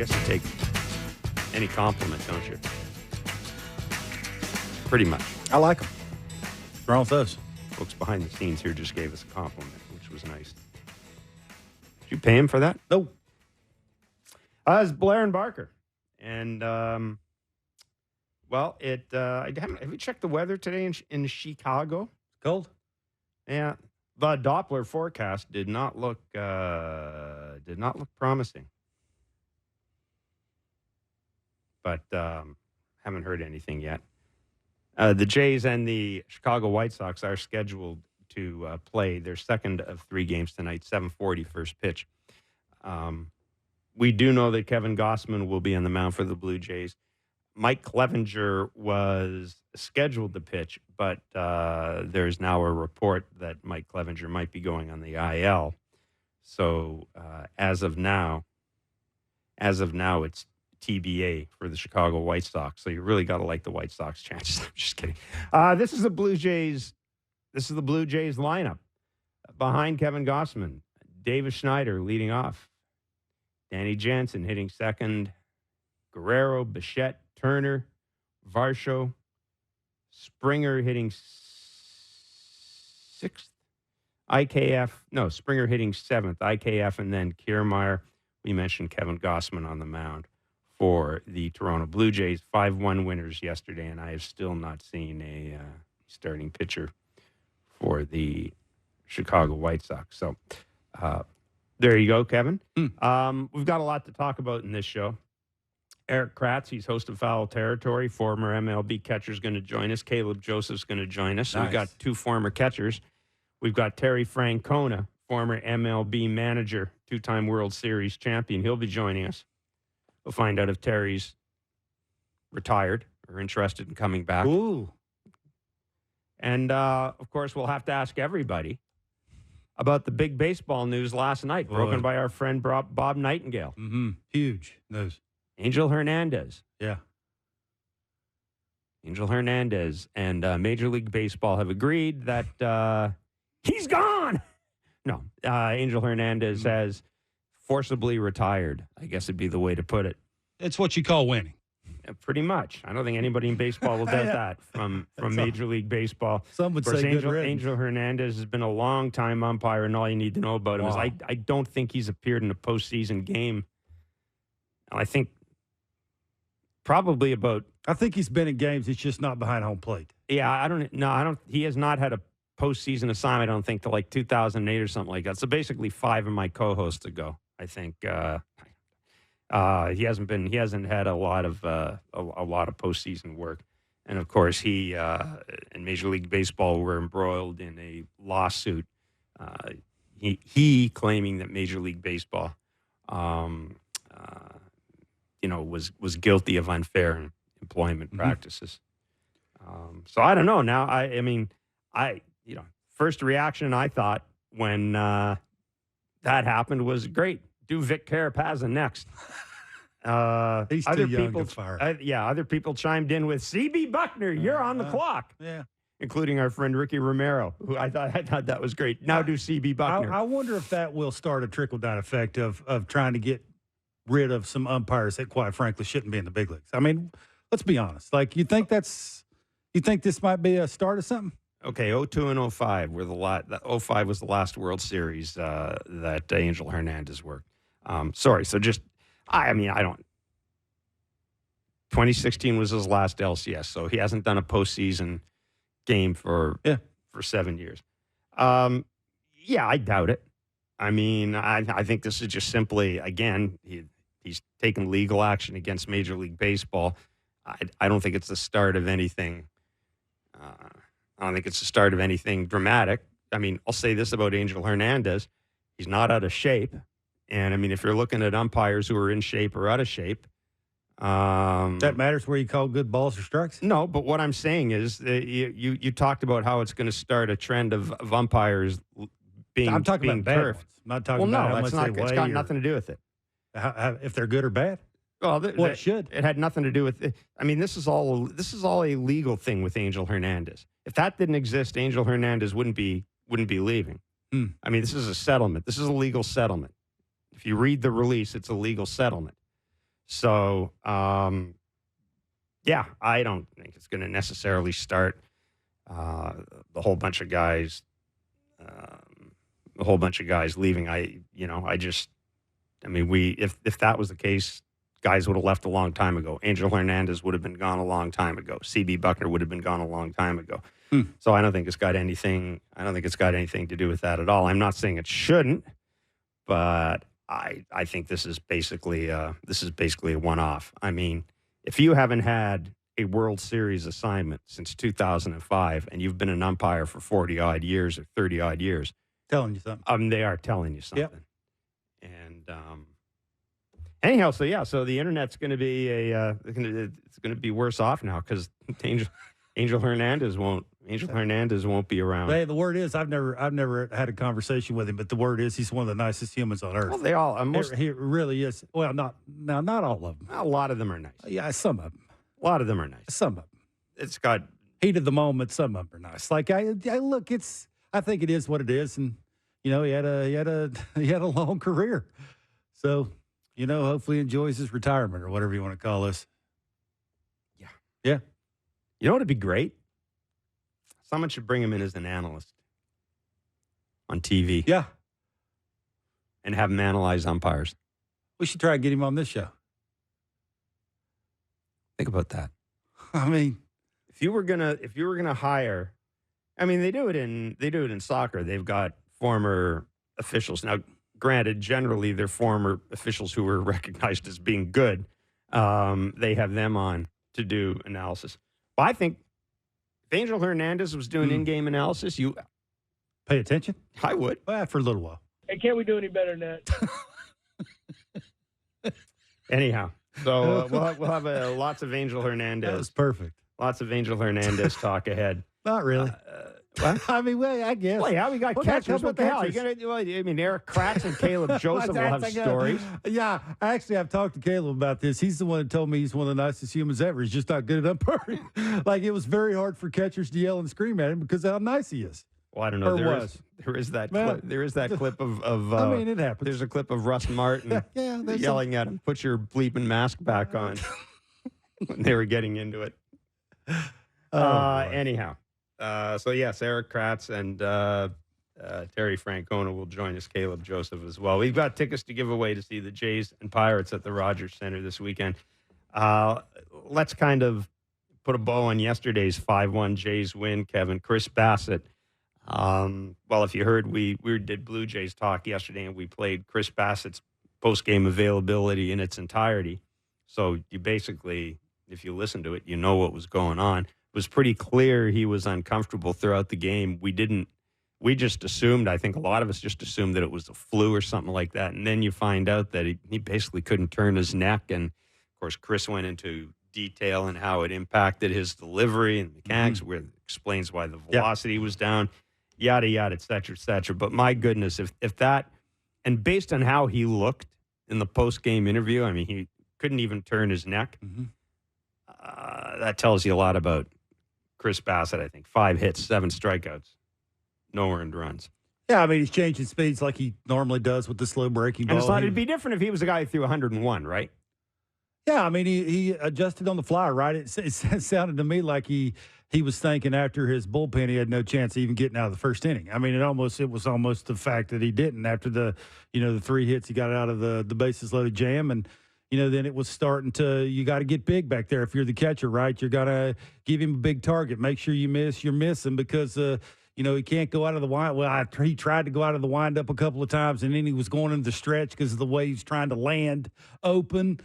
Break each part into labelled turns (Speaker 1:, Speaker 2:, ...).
Speaker 1: guess you take any compliment, don't you? Pretty much.
Speaker 2: I like them. What's wrong with those?
Speaker 1: Folks behind the scenes here just gave us a compliment, which was nice. Did you pay him for that?
Speaker 2: No.
Speaker 1: It's Blair and Barker. And, well, have you checked the weather today in Chicago?
Speaker 2: Cold?
Speaker 1: Yeah. The Doppler forecast did not look promising. But haven't heard anything yet. The Jays and the Chicago White Sox are scheduled to play their second of 3 games tonight, 7:40 first pitch. We do know that Kevin Gausman will be on the mound for the Blue Jays. Mike Clevenger was scheduled to pitch, but there's now a report that Mike Clevenger might be going on the IL. So as of now, it's TBA for the Chicago White Sox. So you really got to like the White Sox chances. I'm just kidding. This is the Blue Jays lineup. Behind Kevin Gausman, Davis Schneider leading off. Danny Jansen hitting second. Guerrero, Bichette, Turner, Varsho, Springer hitting sixth. Springer hitting seventh. IKF, and then Kiermaier. We mentioned Kevin Gausman on the mound for the Toronto Blue Jays. 5-1 winners yesterday, and I have still not seen a starting pitcher for the Chicago White Sox. So there you go, Kevin. We've got a lot to talk about in this show. Erik Kratz, he's host of Foul Territory, former MLB catcher, is going to join us. Caleb Joseph's going to join us. So
Speaker 2: Nice.
Speaker 1: We've got 2 former catchers. We've got Terry Francona, former MLB manager, 2-time World Series champion. He'll be joining us. We'll find out if Terry's retired or interested in coming back.
Speaker 2: Ooh.
Speaker 1: And, of course, we'll have to ask everybody about the big baseball news last night, broken by our friend Bob Nightingale.
Speaker 2: Mm-hmm. Huge news.
Speaker 1: Angel Hernandez.
Speaker 2: Yeah.
Speaker 1: Angel Hernandez and Major League Baseball have agreed that he's gone. No, Angel Hernandez has forcibly retired, I guess would be the way to put it.
Speaker 2: It's what you call winning.
Speaker 1: Pretty much. I don't think anybody in baseball will doubt that from Major League Baseball.
Speaker 2: Some would
Speaker 1: Of course,
Speaker 2: say
Speaker 1: Angel,
Speaker 2: good riddance.
Speaker 1: Angel Hernandez has been a long-time umpire, and all you need to know about him is I don't think he's appeared in a postseason game. I think probably about...
Speaker 2: I think he's been in games. He's just not behind home plate.
Speaker 1: Yeah, I don't... He has not had a postseason assignment, I don't think, till like 2008 or something like that. So basically 5 of my co-hosts ago, I think. He hasn't had a lot of postseason work. And of course, he and Major League Baseball were embroiled in a lawsuit. He claiming that Major League Baseball, was guilty of unfair employment practices. So I don't know. Now, first reaction I thought when that happened was great. Do Vic Carapazza next.
Speaker 2: He's too young to fire.
Speaker 1: Other people chimed in with CB Buckner. You're on the clock.
Speaker 2: Yeah,
Speaker 1: including our friend Ricky Romero, who I thought that was great. Now do CB Buckner.
Speaker 2: I wonder if that will start a trickle down effect of trying to get rid of some umpires that, quite frankly, shouldn't be in the big leagues. I mean, let's be honest. Like, you think this might be a start of something?
Speaker 1: Okay, 02 and 05 were the 05 was the last World Series that Angel Hernandez worked. Sorry, so just I don't. 2016 was his last LCS, so he hasn't done a postseason game for 7 years. I doubt it. I mean, I think this is just simply, again, he's taken legal action against Major League Baseball. I don't think it's the start of anything. I don't think it's the start of anything dramatic. I mean, I'll say this about Angel Hernandez. He's not out of shape. And, I mean, if you're looking at umpires who are in shape or out of shape.
Speaker 2: That matters where you call good balls or strikes?
Speaker 1: No, but what I'm saying is you talked about how it's going to start a trend of umpires being
Speaker 2: I'm talking
Speaker 1: being
Speaker 2: about bad
Speaker 1: turfed.
Speaker 2: ones. I'm not talking about how much they weigh.
Speaker 1: It's got nothing to do with it.
Speaker 2: If they're good or bad?
Speaker 1: Well,
Speaker 2: it should.
Speaker 1: It had nothing to do with it. I mean, this is all a legal thing with Angel Hernandez. If that didn't exist, Angel Hernandez wouldn't be leaving. I mean, this is a settlement. This is a legal settlement. If you read the release, it's a legal settlement. So, yeah, I don't think it's going to necessarily start the whole bunch of guys, leaving. I mean, if that was the case, guys would have left a long time ago. Angel Hernandez would have been gone a long time ago. CB Buckner would have been gone a long time ago. So I don't think it's got anything. I don't think it's got anything to do with that at all. I'm not saying it shouldn't, but I think this is basically a one-off. I mean, if you haven't had a World Series assignment since 2005 and you've been an umpire for 40 odd years or 30 odd years,
Speaker 2: Telling you something.
Speaker 1: they are telling you something.
Speaker 2: Yep.
Speaker 1: And anyhow, so the internet's going to be it's going to be worse off now because Angel Hernandez won't be around.
Speaker 2: Hey, the word is I've never had a conversation with him, but the word is he's one of the nicest humans on earth.
Speaker 1: Well, they all
Speaker 2: He really is. Well, not all of them.
Speaker 1: a lot of them are nice.
Speaker 2: Yeah, some of them.
Speaker 1: A lot of them are nice.
Speaker 2: Some of them.
Speaker 1: It's got
Speaker 2: Heat of the moment. Some of them are nice. Like I look, I think it is what it is, and he had a long career, so hopefully he enjoys his retirement or whatever you want to call this. Yeah.
Speaker 1: You know what would be great? Someone should bring him in as an analyst on TV.
Speaker 2: Yeah.
Speaker 1: And have him analyze umpires.
Speaker 2: We should try and get him on this show.
Speaker 1: Think about that.
Speaker 2: I mean,
Speaker 1: if you were gonna hire, I mean, they do it in soccer. They've got former officials. Now, granted, generally they're former officials who were recognized as being good. They have them on to do analysis. But I think if Angel Hernandez was doing in-game analysis, you
Speaker 2: pay attention?
Speaker 1: I would.
Speaker 2: Well, for a little while.
Speaker 3: Hey, can't we do any better than that?
Speaker 1: Anyhow, so we'll have lots of Angel Hernandez.
Speaker 2: That was perfect.
Speaker 1: Lots of Angel Hernandez talk ahead.
Speaker 2: Not really.
Speaker 1: What?
Speaker 2: I mean, well, I guess.
Speaker 1: Well, yeah, we got catchers. What the hell? I mean, Erik Kratz and Caleb Joseph will have stories.
Speaker 2: Yeah, actually, I've talked to Caleb about this. He's the one that told me he's one of the nicest humans ever. He's just not good at umpiring. Like, it was very hard for catchers to yell and scream at him because of how nice he is.
Speaker 1: Well, I don't know.
Speaker 2: There
Speaker 1: is that
Speaker 2: well,
Speaker 1: clip. There is that clip of
Speaker 2: I mean, it happens.
Speaker 1: There's a clip of Russ Martin yelling at him, "Put your bleeping mask back on." When they were getting into it. Anyhow. So, yes, Erik Kratz and Terry Francona will join us, Caleb Joseph as well. We've got tickets to give away to see the Jays and Pirates at the Rogers Center this weekend. Let's kind of put a bow on yesterday's 5-1 Jays win, Kevin. Chris Bassitt. Well, if you heard, we did Blue Jays talk yesterday, and we played Chris Bassitt's post-game availability in its entirety. So you basically, if you listen to it, you know what was going on. It was pretty clear he was uncomfortable throughout the game. We just assumed, I think a lot of us just assumed that it was a flu or something like that. And then you find out that he basically couldn't turn his neck. And, of course, Chris went into detail and how it impacted his delivery and mechanics, where it explains why the velocity was down, yada, yada, et cetera, But my goodness, if that, and based on how he looked in the post-game interview, I mean, he couldn't even turn his neck. That tells you a lot about Chris Bassitt, I think. 5 hits, 7 strikeouts, no earned runs.
Speaker 2: Yeah, I mean, he's changing speeds like he normally does with the slow breaking ball.
Speaker 1: And it'd be different if he was a guy who threw 101, right?
Speaker 2: Yeah, I mean, he adjusted on the fly, right? It sounded to me like he was thinking after his bullpen he had no chance of even getting out of the first inning. I mean, it was almost the fact that he didn't after the 3 hits he got out of the bases loaded jam, and then it was starting to, you got to get big back there if you're the catcher, right? You got to give him a big target. Make sure you're missing because he can't go out of the wind. Well, he tried to go out of the windup a couple of times, and then he was going into the stretch because of the way he's trying to land open.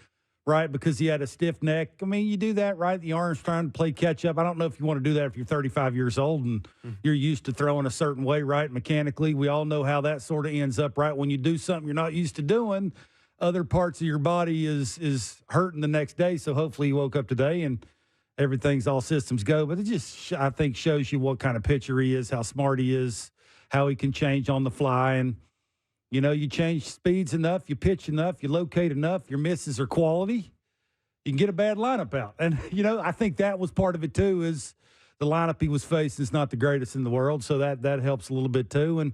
Speaker 2: Right, because he had a stiff neck. I mean, you do that, right? The arm's trying to play catch-up. I don't know if you want to do that if you're 35 years old and you're used to throwing a certain way, right, mechanically. We all know how that sort of ends up, right? When you do something you're not used to doing, other parts of your body is hurting the next day. So hopefully he woke up today and everything's all systems go. But it just, I think, shows you what kind of pitcher he is, how smart he is, how he can change on the fly. And you change speeds enough, you pitch enough, you locate enough, your misses are quality, you can get a bad lineup out. And, I think that was part of it too, is the lineup he was facing is not the greatest in the world. So that helps a little bit too. And,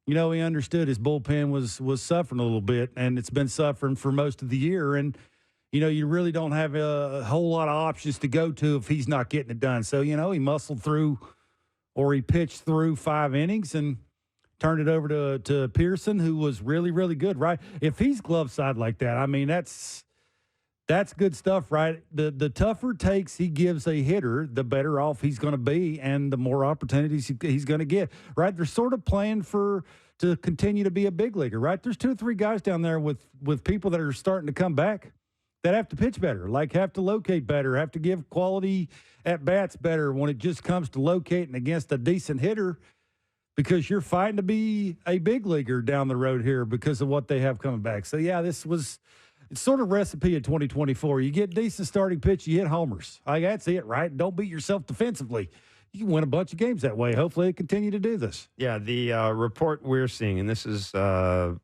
Speaker 2: he understood his bullpen was suffering a little bit, and it's been suffering for most of the year. And, you really don't have a whole lot of options to go to if he's not getting it done. So, he muscled through or he pitched through 5 innings and turned it over to Pearson, who was really, really good, right? If he's glove side like that, I mean, that's good stuff, right? The tougher takes he gives a hitter, the better off he's going to be and the more opportunities he's going to get, right? They're sort of playing to continue to be a big leaguer, right? There's 2 or 3 guys down there with people that are starting to come back that have to pitch better, like have to locate better, have to give quality at-bats better when it just comes to locating against a decent hitter because you're fighting to be a big leaguer down the road here because of what they have coming back. So, yeah, it's sort of recipe of 2024. You get decent starting pitch, you hit homers. Like, that's it, right? Don't beat yourself defensively. You can win a bunch of games that way. Hopefully they continue to do this.
Speaker 1: Yeah, the report we're seeing, and this is from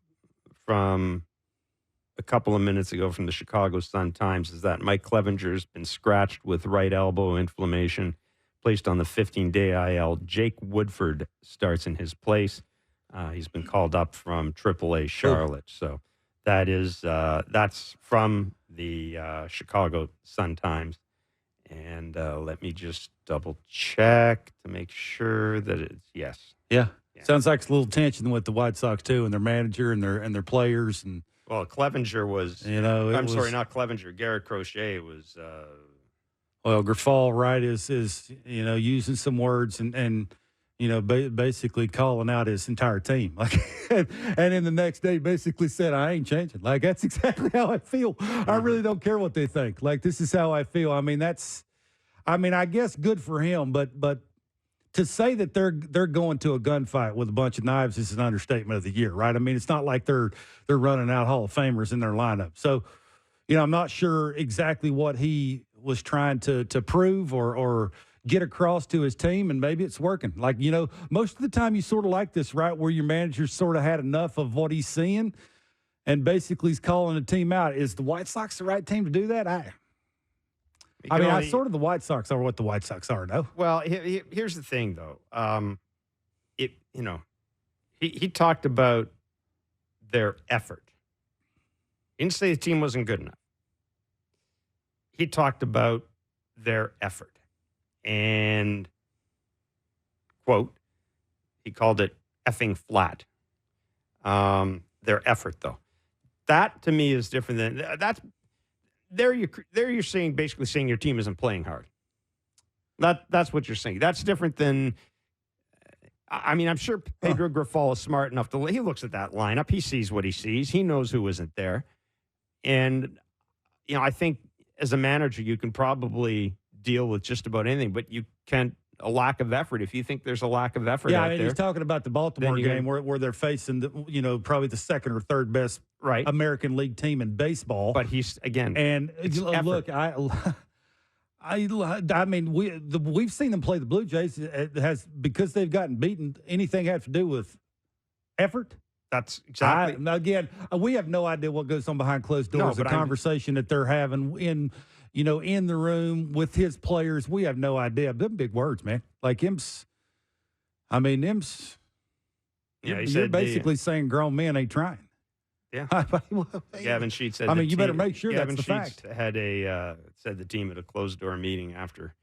Speaker 1: a couple of minutes ago from the Chicago Sun-Times, is that Mike Clevenger's been scratched with right elbow inflammation, placed on the 15-day IL. Jake Woodford starts in his place. He's been called up from AAA Charlotte. So that's from the Chicago Sun-Times. And let me just double check to make sure that it's yes.
Speaker 2: Yeah. Sounds like it's a little tension with the White Sox too, and their manager and their players. And
Speaker 1: Clevenger was. Sorry, not Clevenger. Garrett Crochet was.
Speaker 2: Grafal, right, is using some words and basically calling out his entire team, like, and then the next day basically said, "I ain't changing." Like, that's exactly how I feel. I really don't care what they think. Like, this is how I feel. I mean, I guess good for him, but to say that they're going to a gunfight with a bunch of knives is an understatement of the year, right? I mean, it's not like they're running out Hall of Famers in their lineup. So, I'm not sure exactly what he was trying to prove or get across to his team, and maybe it's working. Like, most of the time you sort of like this, right, where your manager sort of had enough of what he's seeing and basically he's calling a team out. Is the White Sox the right team to do that? The White Sox are what the White Sox are, no?
Speaker 1: Well, here's the thing, though. He talked about their effort. He didn't say the team wasn't good enough. He talked about their effort. And, quote, he called it effing flat. Their effort, though. That, to me, is different than that's. There you're basically saying your team isn't playing hard. That's what you're saying. That's different than. I'm sure Pedro Grifol is smart enough he looks at that lineup. He sees what he sees. He knows who isn't there, and I think as a manager you can probably deal with just about anything, but you can't a lack of effort. If you think there's a lack of effort,
Speaker 2: he's talking about the Baltimore game where they're facing probably the second or third best American League team in baseball.
Speaker 1: But he's again,
Speaker 2: and look, we've seen them play the Blue Jays. It has because they've gotten beaten. Anything have to do with effort?
Speaker 1: That's exactly.
Speaker 2: Again, we have no idea what goes on behind closed doors. The conversation that they're having in the room with his players, we have no idea. Them big words, man. Like him's. You're basically saying grown men ain't trying.
Speaker 1: Yeah. Gavin Sheets said.
Speaker 2: You better make sure that's the fact.
Speaker 1: Had said the team at a closed door meeting after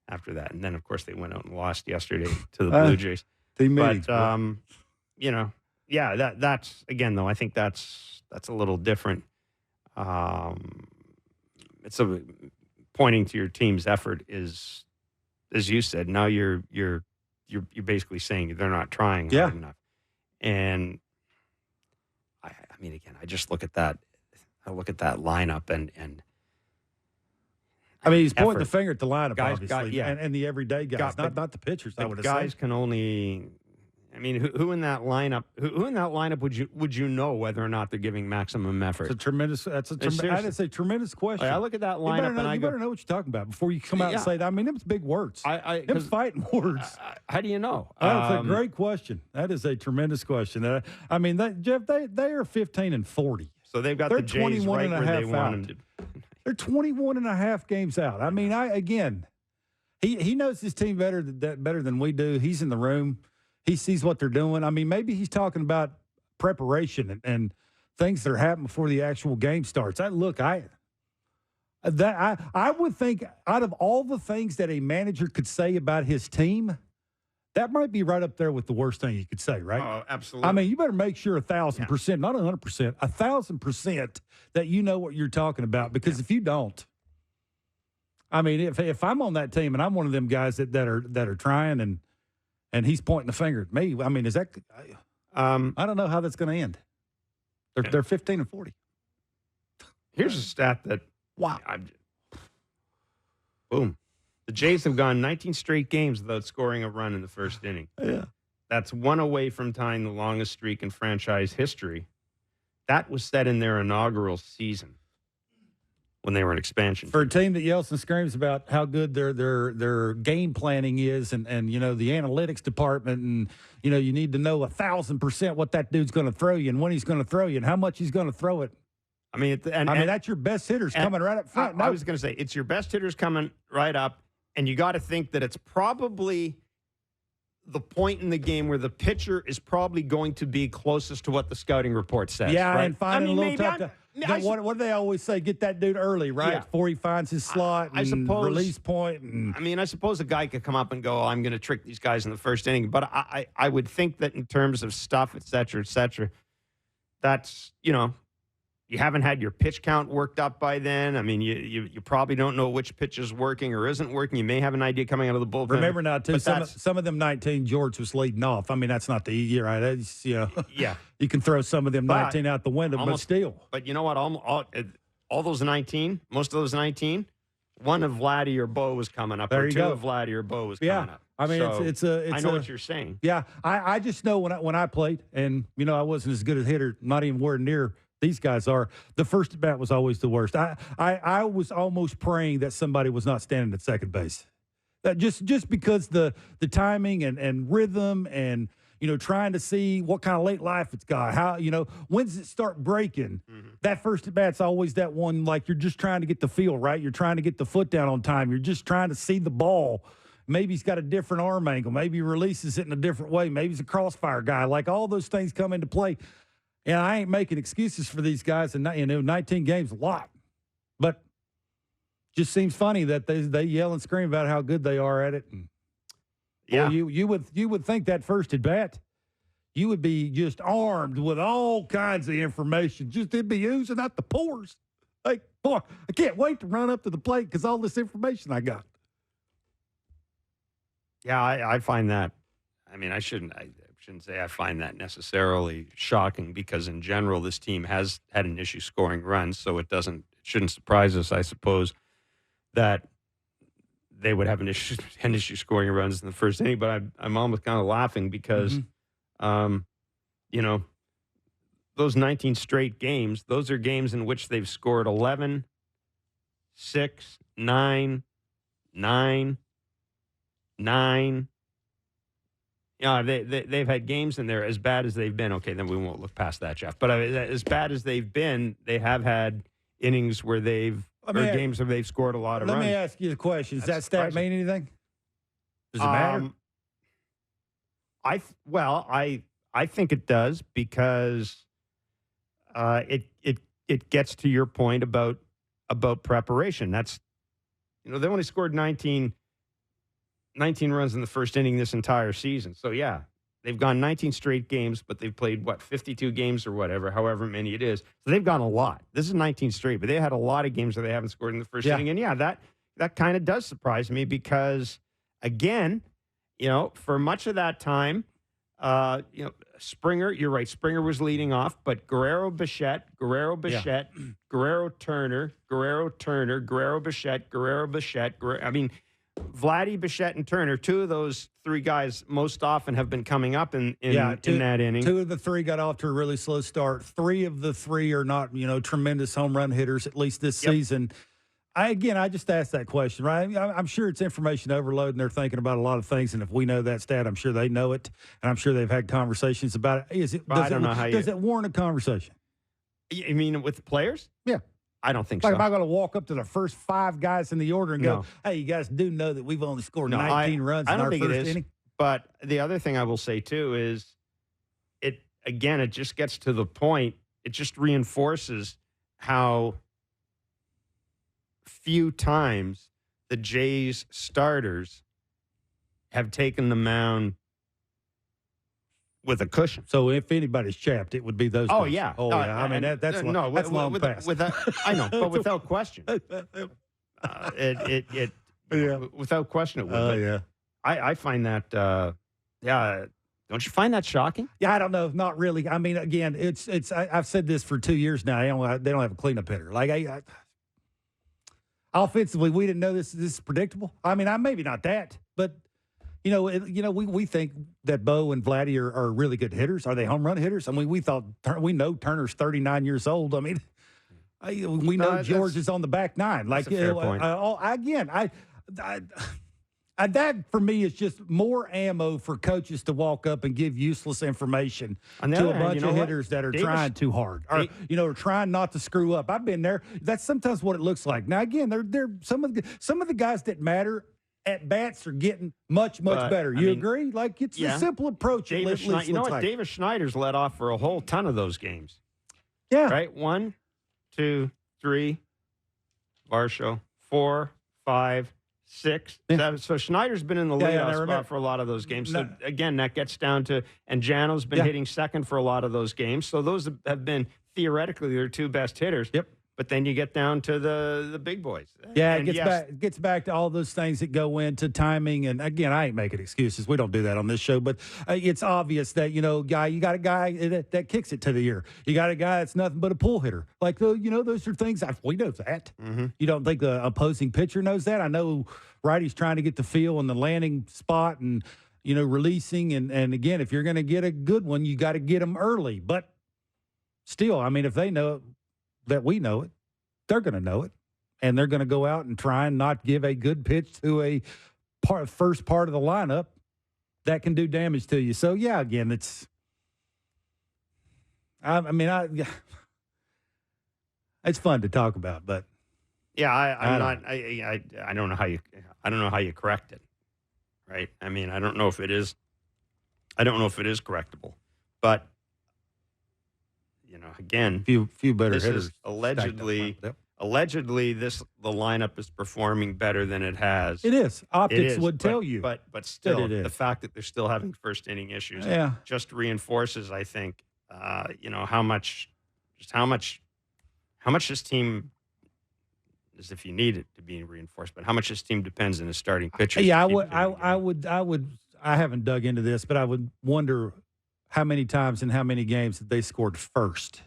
Speaker 1: that, and then of course they went out and lost yesterday to the Blue Jays. That's again though. I think that's a little different. It's pointing to your team's effort is, as you said. Now you're basically saying they're not trying hard enough, and. Again, I just look at that. I look at that lineup and
Speaker 2: he's pointing the finger at the lineup, guys, obviously, and the everyday guys, not the pitchers. I would
Speaker 1: guys can only. Who in that lineup? Who in that lineup would you know whether or not they're giving maximum effort?
Speaker 2: That's a tremendous question.
Speaker 1: I look at that lineup
Speaker 2: you better know what you're talking about before you come out and say that. Them's big words. Them's fighting words.
Speaker 1: How do you know?
Speaker 2: That's a great question. That is a tremendous question. Jeff, they are 15-40.
Speaker 1: So they've got the Jays right where they want them to.
Speaker 2: They're 21 and a half games out. He knows his team better than we do. He's in the room. He sees what they're doing. Maybe he's talking about preparation and things that are happening before the actual game starts. That I would think out of all the things that a manager could say about his team, that might be right up there with the worst thing you could say, right?
Speaker 1: Oh, absolutely.
Speaker 2: I mean, you better make sure 1,000%, not 100%, 1,000% that you know what you're talking about. Because if you don't, I mean, if I'm on that team and I'm one of them guys that are trying and he's pointing the finger at me, I mean, is that? I don't know how that's going to end. They're 15-40.
Speaker 1: Here's a stat that
Speaker 2: wow.
Speaker 1: Boom. The Jays have gone 19 straight games without scoring a run in the first inning.
Speaker 2: Yeah.
Speaker 1: That's one away from tying the longest streak in franchise history. That was set in their inaugural season when they were an expansion
Speaker 2: for a team that yells and screams about how good their game planning is and you know the analytics department and you know you need to know 1,000% what that dude's going to throw you and when he's going to throw you and how much he's going to throw it. I mean, that's your best hitters coming right up front.
Speaker 1: I was going to say it's your best hitters coming right up, and you got to think that it's probably the point in the game where the pitcher is probably going to be closest to what the scouting report says.
Speaker 2: Yeah,
Speaker 1: right?
Speaker 2: and finding a little tough. What do they always say? Get that dude early, right?
Speaker 1: Yeah.
Speaker 2: Before he finds his slot and release point. And,
Speaker 1: I mean, I suppose a guy could come up and go, oh, I'm going to trick these guys in the first inning. But I would think that in terms of stuff, et cetera, that's, you know, you haven't had your pitch count worked up by then. I mean, you probably don't know which pitch is working or isn't working. You may have an idea coming out of the bullpen.
Speaker 2: Remember now, too, some of them 19, George was leading off. I mean, that's not the year, right? That's, you know,
Speaker 1: yeah.
Speaker 2: You can throw some of them 19 out the window, but still.
Speaker 1: But you know what? All those 19, most of those 19, one of Vladdy or Bo was coming up.
Speaker 2: There
Speaker 1: or
Speaker 2: you
Speaker 1: two
Speaker 2: go.
Speaker 1: of Vladdy or Bo was coming up.
Speaker 2: I mean,
Speaker 1: so I know what you're saying.
Speaker 2: Yeah, I just know when I played, and, you know, I wasn't as good a hitter, not even where near these guys are. The first at bat was always the worst. I was almost praying that somebody was not standing at second base. That just because the timing and rhythm and, you know, trying to see what kind of late life it's got. How, you know, when does it start breaking? Mm-hmm. That first at bat's always that one, like you're just trying to get the feel, right? You're trying to get the foot down on time. You're just trying to see the ball. Maybe he's got a different arm angle. Maybe he releases it in a different way. Maybe he's a crossfire guy. Like all those things come into play. And I ain't making excuses for these guys. And, you know, 19 games, a lot. But just seems funny that they yell and scream about how good they are at it. And,
Speaker 1: yeah.
Speaker 2: Well, you would think that first at bat, you would be just armed with all kinds of information. Just it'd be oozing out the pores. Like, boy, I can't wait to run up to the plate because all this information I got.
Speaker 1: Yeah, I find that. I mean, I shouldn't say I find that necessarily shocking because in general this team has had an issue scoring runs, so it shouldn't surprise us, I suppose, that they would have an issue scoring runs in the first inning. But I'm almost kind of laughing because, you know, those 19 straight games, those are games in which they've scored 11, 6, 9, 9, 9. Yeah, they've had games in there as bad as they've been. Okay, then we won't look past that, Jeff. But as bad as they've been, they have had innings where games where they've scored a lot of runs.
Speaker 2: Let me ask you a question. Does that stat mean anything? Does it matter?
Speaker 1: I think it does because it gets to your point about preparation. That's, you know, they only scored 19 runs in the first inning this entire season. So, yeah, they've gone 19 straight games, but they've played, 52 games or whatever, however many it is. So they've gone a lot. This is 19 straight, but they had a lot of games where they haven't scored in the first inning. And, yeah, that kind of does surprise me because, again, you know, for much of that time, you know, Springer, you're right, Springer was leading off, but Guerrero Bichette, Guerrero Turner, Bichette. I mean, Vladdy, Bichette, and Turner, two of those three guys most often have been coming up in that inning.
Speaker 2: Two of the three got off to a really slow start. Three of the three are not, you know, tremendous home run hitters, at least this season. I just asked that question, right? I'm sure it's information overload, and they're thinking about a lot of things. And if we know that stat, I'm sure they know it, and I'm sure they've had conversations about it. Does it warrant a conversation?
Speaker 1: You mean with the players?
Speaker 2: Yeah.
Speaker 1: I don't think so.
Speaker 2: Am I going to walk up to the first five guys in the order and go, hey, you guys do know that we've only scored 19 runs in our first inning?
Speaker 1: But the other thing I will say, too, is it just gets to the point. It just reinforces how few times the Jays starters have taken the mound with a cushion.
Speaker 2: So if anybody's chapped, it would be those
Speaker 1: Oh
Speaker 2: guys.
Speaker 1: yeah.
Speaker 2: Oh yeah. I mean that's
Speaker 1: no,
Speaker 2: that's long past.
Speaker 1: I know, but without question, without question, it would.
Speaker 2: Oh
Speaker 1: But
Speaker 2: yeah.
Speaker 1: I find that. Yeah. Don't you find that shocking?
Speaker 2: Yeah, I don't know. Not really. I mean, again, it's. I've said this for 2 years now. They don't have a cleanup hitter. Like offensively, we didn't know this is predictable. I mean, maybe not that, but we think that Bo and Vladdy are really good hitters. Are they home run hitters? I mean, we know Turner's 39 years old. I mean, we know George is on the back nine. Like,
Speaker 1: a fair point.
Speaker 2: That for me is just more ammo for coaches to walk up and give useless information to a bunch of hitters that are trying too hard, or trying not to screw up. I've been there. That's sometimes what it looks like. Now again, they're some of the guys that matter at bats are getting much better. You agree? Like it's a simple approach.
Speaker 1: Davis Schneider's let off for a whole ton of those games.
Speaker 2: Yeah.
Speaker 1: Right. 1, 2, 3. Varsho 4, 5. 6, 7. So Schneider's been in the leadoff spot for a lot of those games. So again, that gets down to, and Jano's been hitting second for a lot of those games. So those have been theoretically their two best hitters.
Speaker 2: Yep.
Speaker 1: But then you get down to the big boys.
Speaker 2: Yeah, it gets back to all those things that go into timing. And again, I ain't making excuses. We don't do that on this show. But it's obvious that, you got a guy that kicks it to the ear. You got a guy that's nothing but a pull hitter. Like, those are things we know that. Mm-hmm. You don't think the opposing pitcher knows that? I know righty's trying to get the feel and the landing spot and, releasing. And again, if you're going to get a good one, you got to get them early. But still, I mean, if they know that we know it, they're going to know it, and they're going to go out and try and not give a good pitch to a first part of the lineup that can do damage to you. So yeah, again, it's. It's fun to talk about, but
Speaker 1: yeah, I don't know how you correct it, right? I mean, I don't know if it is correctable, but. Again,
Speaker 2: few better hitters.
Speaker 1: Allegedly, the lineup is performing better than it has.
Speaker 2: It is. Optics would tell you,
Speaker 1: but still, the fact that they're still having first inning issues, just reinforces, I think, how much this team, as if you need it to be reinforced, but how much this team depends on the starting pitchers.
Speaker 2: Yeah, I would. I haven't dug into this, but I would wonder how many times in how many games that they scored first.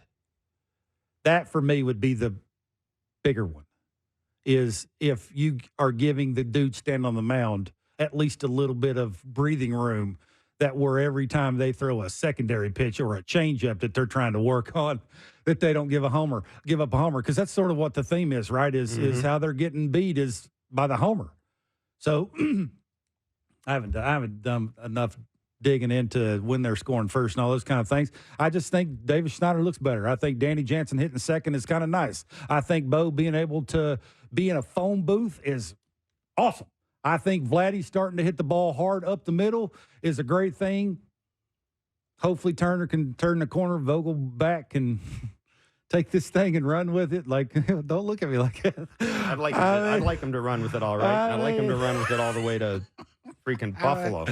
Speaker 2: That, for me, would be the bigger one, is if you are giving the dude standing on the mound at least a little bit of breathing room, that where every time they throw a secondary pitch or a changeup that they're trying to work on, that they don't give up a homer. Because that's sort of what the theme is, right, is how they're getting beat is by the homer. So I haven't done enough digging into when they're scoring first and all those kind of things. I just think Davis Schneider looks better. I think Danny Jansen hitting second is kind of nice. I think Bo being able to be in a phone booth is awesome. I think Vladdy starting to hit the ball hard up the middle is a great thing. Hopefully Turner can turn the corner, Vogelback can take this thing and run with it. Like, don't look at me like that.
Speaker 1: I'd like him to run with it all right. I'd like him to run with it all the way to freaking Buffalo.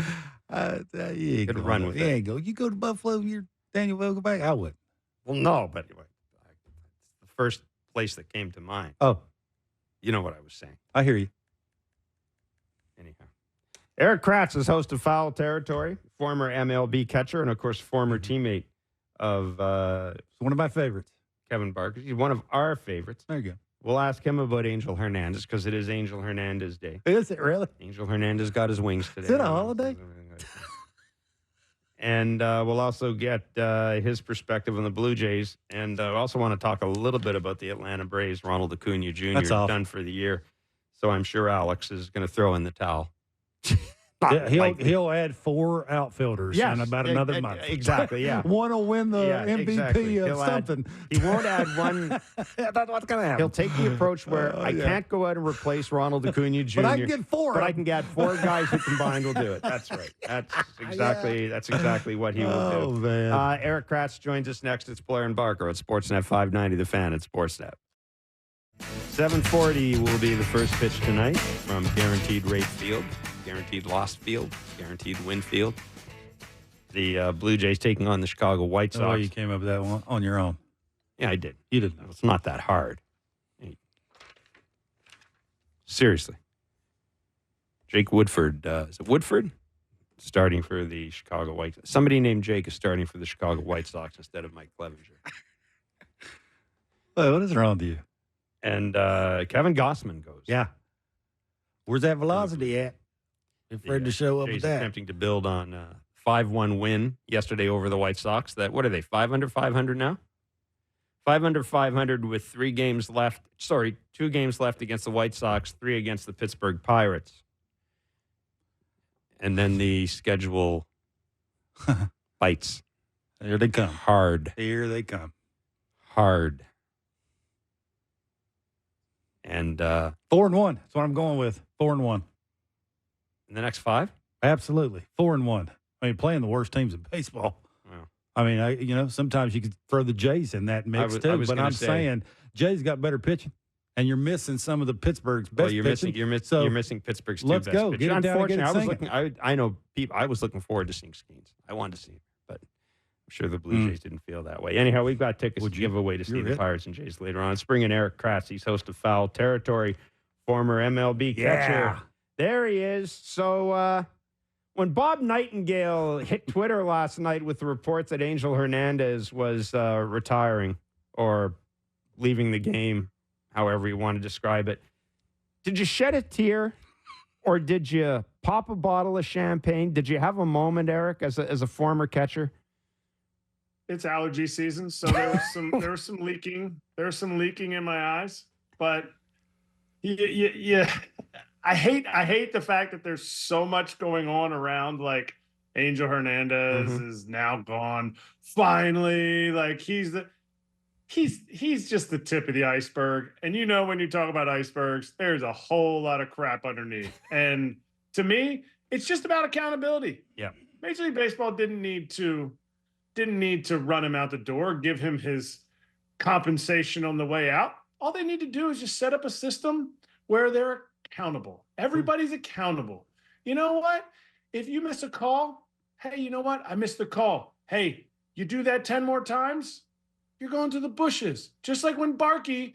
Speaker 2: You could run with it. You go to Buffalo, you're Daniel Vogelback? I would.
Speaker 1: Well, no, but it's the first place that came to mind.
Speaker 2: Oh.
Speaker 1: You know what I was saying.
Speaker 2: I hear you.
Speaker 1: Anyhow. Erik Kratz is host of Foul Territory, former MLB catcher, and, of course, former teammate of
Speaker 2: one of my favorites.
Speaker 1: Kevin Barker. He's one of our favorites.
Speaker 2: There you go.
Speaker 1: We'll ask him about Angel Hernandez because it is Angel Hernandez Day.
Speaker 2: Is it really?
Speaker 1: Angel Hernandez got his wings today.
Speaker 2: Is it a holiday?
Speaker 1: And we'll also get his perspective on the Blue Jays. And I also want to talk a little bit about the Atlanta Braves, Ronald Acuna Jr. done for the year. So I'm sure Alex is going to throw in the towel.
Speaker 2: He'll add 4 outfilders in about another month.
Speaker 1: Exactly, yeah.
Speaker 2: One will win the MVP of something.
Speaker 1: He won't add one.
Speaker 2: That's what's going to happen.
Speaker 1: He'll take the approach where I can't go out and replace Ronald Acuna Jr.
Speaker 2: But I can get 4.
Speaker 1: But I can get 4 guys who combined will do it. That's right. That's exactly what he will do.
Speaker 2: Oh, man.
Speaker 1: Erik Kratz joins us next. It's Blair and Barker at Sportsnet 590, The Fan at Sportsnet. 7:40 will be the first pitch tonight from Guaranteed Rate Field, Guaranteed Lost Field, Guaranteed Win Field. The Blue Jays taking on the Chicago White Sox.
Speaker 2: Oh, you came up with that one on your own.
Speaker 1: Yeah, I did.
Speaker 2: You didn't know.
Speaker 1: It's not that hard. Hey. Seriously. Jake Woodford, is it Woodford? Starting for the Chicago White Sox. Somebody named Jake is starting for the Chicago White Sox instead of Mike Clevenger.
Speaker 2: Hey, what is wrong with you?
Speaker 1: And Kevin Gossman goes.
Speaker 2: Yeah. Where's that velocity at? You're afraid to show up
Speaker 1: Jays
Speaker 2: with that.
Speaker 1: attempting to build on a 5-1 win yesterday over the White Sox. That what are they, 500 now? 500 with 2 games left against the White Sox, 3 against the Pittsburgh Pirates. And then the schedule bites.
Speaker 2: Here they come.
Speaker 1: Hard.
Speaker 2: Here they come.
Speaker 1: Hard. And
Speaker 2: 4-1. That's what I'm going with. 4-1.
Speaker 1: in the next 5?
Speaker 2: Absolutely. 4-1. I mean, playing the worst teams in baseball.
Speaker 1: Wow.
Speaker 2: I mean, sometimes you could throw the Jays in that mix too. But I'm saying Jays got better pitching, and you're missing some of the Pittsburgh's best pitching.
Speaker 1: You're missing Pittsburgh's two
Speaker 2: let's
Speaker 1: best
Speaker 2: go.
Speaker 1: pitchers.
Speaker 2: Get it down and get it
Speaker 1: Unfortunately, I was looking forward to seeing Skeens. I wanted to see him, but I'm sure the Blue Jays didn't feel that way. Anyhow, we've got tickets to give away to see the Pirates and Jays later on. Let's bring in Erik Kratz. He's host of Foul Territory, former MLB catcher. There he is. So when Bob Nightingale hit Twitter last night with the report that Angel Hernandez was retiring or leaving the game, however you want to describe it, did you shed a tear or did you pop a bottle of champagne? Did you have a moment, Erik, as a former catcher?
Speaker 3: It's allergy season, so there was some leaking. There was some leaking in my eyes, but yeah. I hate the fact that there's so much going on around. Like Angel Hernandez is now gone. Finally, like he's just the tip of the iceberg. And when you talk about icebergs, there's a whole lot of crap underneath. And to me, it's just about accountability.
Speaker 1: Yeah.
Speaker 3: Major League Baseball didn't need to run him out the door, give him his compensation on the way out. All they need to do is just set up a system where they're accountable. Everybody's accountable. You know what? If you miss a call, hey, you know what? I missed the call. Hey, you do that 10 more times, you're going to the bushes. Just like when Barkey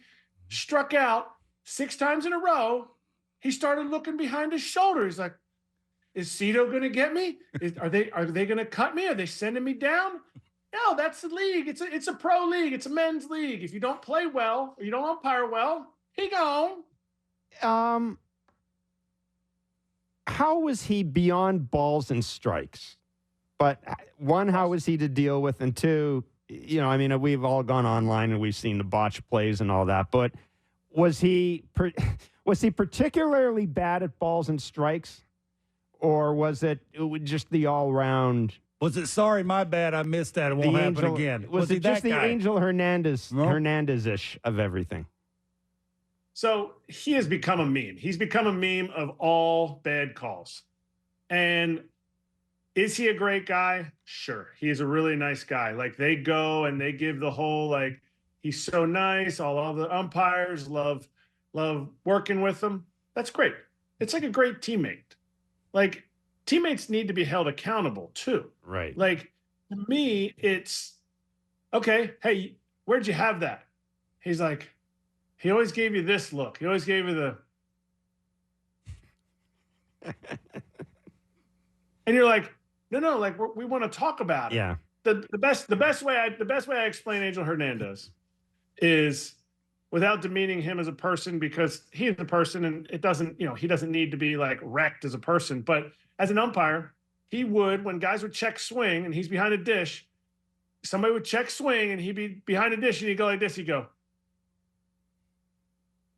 Speaker 3: struck out 6 times in a row, he started looking behind his shoulder. He's like, is Cito going to get me? Are they going to cut me? Are they sending me down? No, that's the league. It's a pro league. It's a men's league. If you don't play well or you don't umpire well, he gone.
Speaker 1: How was he beyond balls and strikes? But one, how was he to deal with? And two, we've all gone online and we've seen the botch plays and all that. But was he particularly bad at balls and strikes, or was it just the all round?
Speaker 2: Was it sorry, my bad, I missed that. It won't happen again.
Speaker 1: Was it just the Angel Hernandez-ish of everything?
Speaker 3: So he has become a meme. He's become a meme of all bad calls. And is he a great guy? Sure. He is a really nice guy. Like, they go and they give the whole, like, he's so nice. All the umpires love working with him. That's great. It's like a great teammate. Like, teammates need to be held accountable too.
Speaker 1: Right.
Speaker 3: Like, to me, it's, okay, hey, where'd you have that? He's like, he always gave you this look. He always gave you the. And you're like, no, like we want to talk about it.
Speaker 1: Yeah.
Speaker 3: The best way I explain Angel Hernandez is without demeaning him as a person, because he is a person and he doesn't need to be like wrecked as a person. But as an umpire, he would, when guys would check swing and he's behind a dish, somebody would check swing and he'd be behind a dish and he'd go like this, he'd go.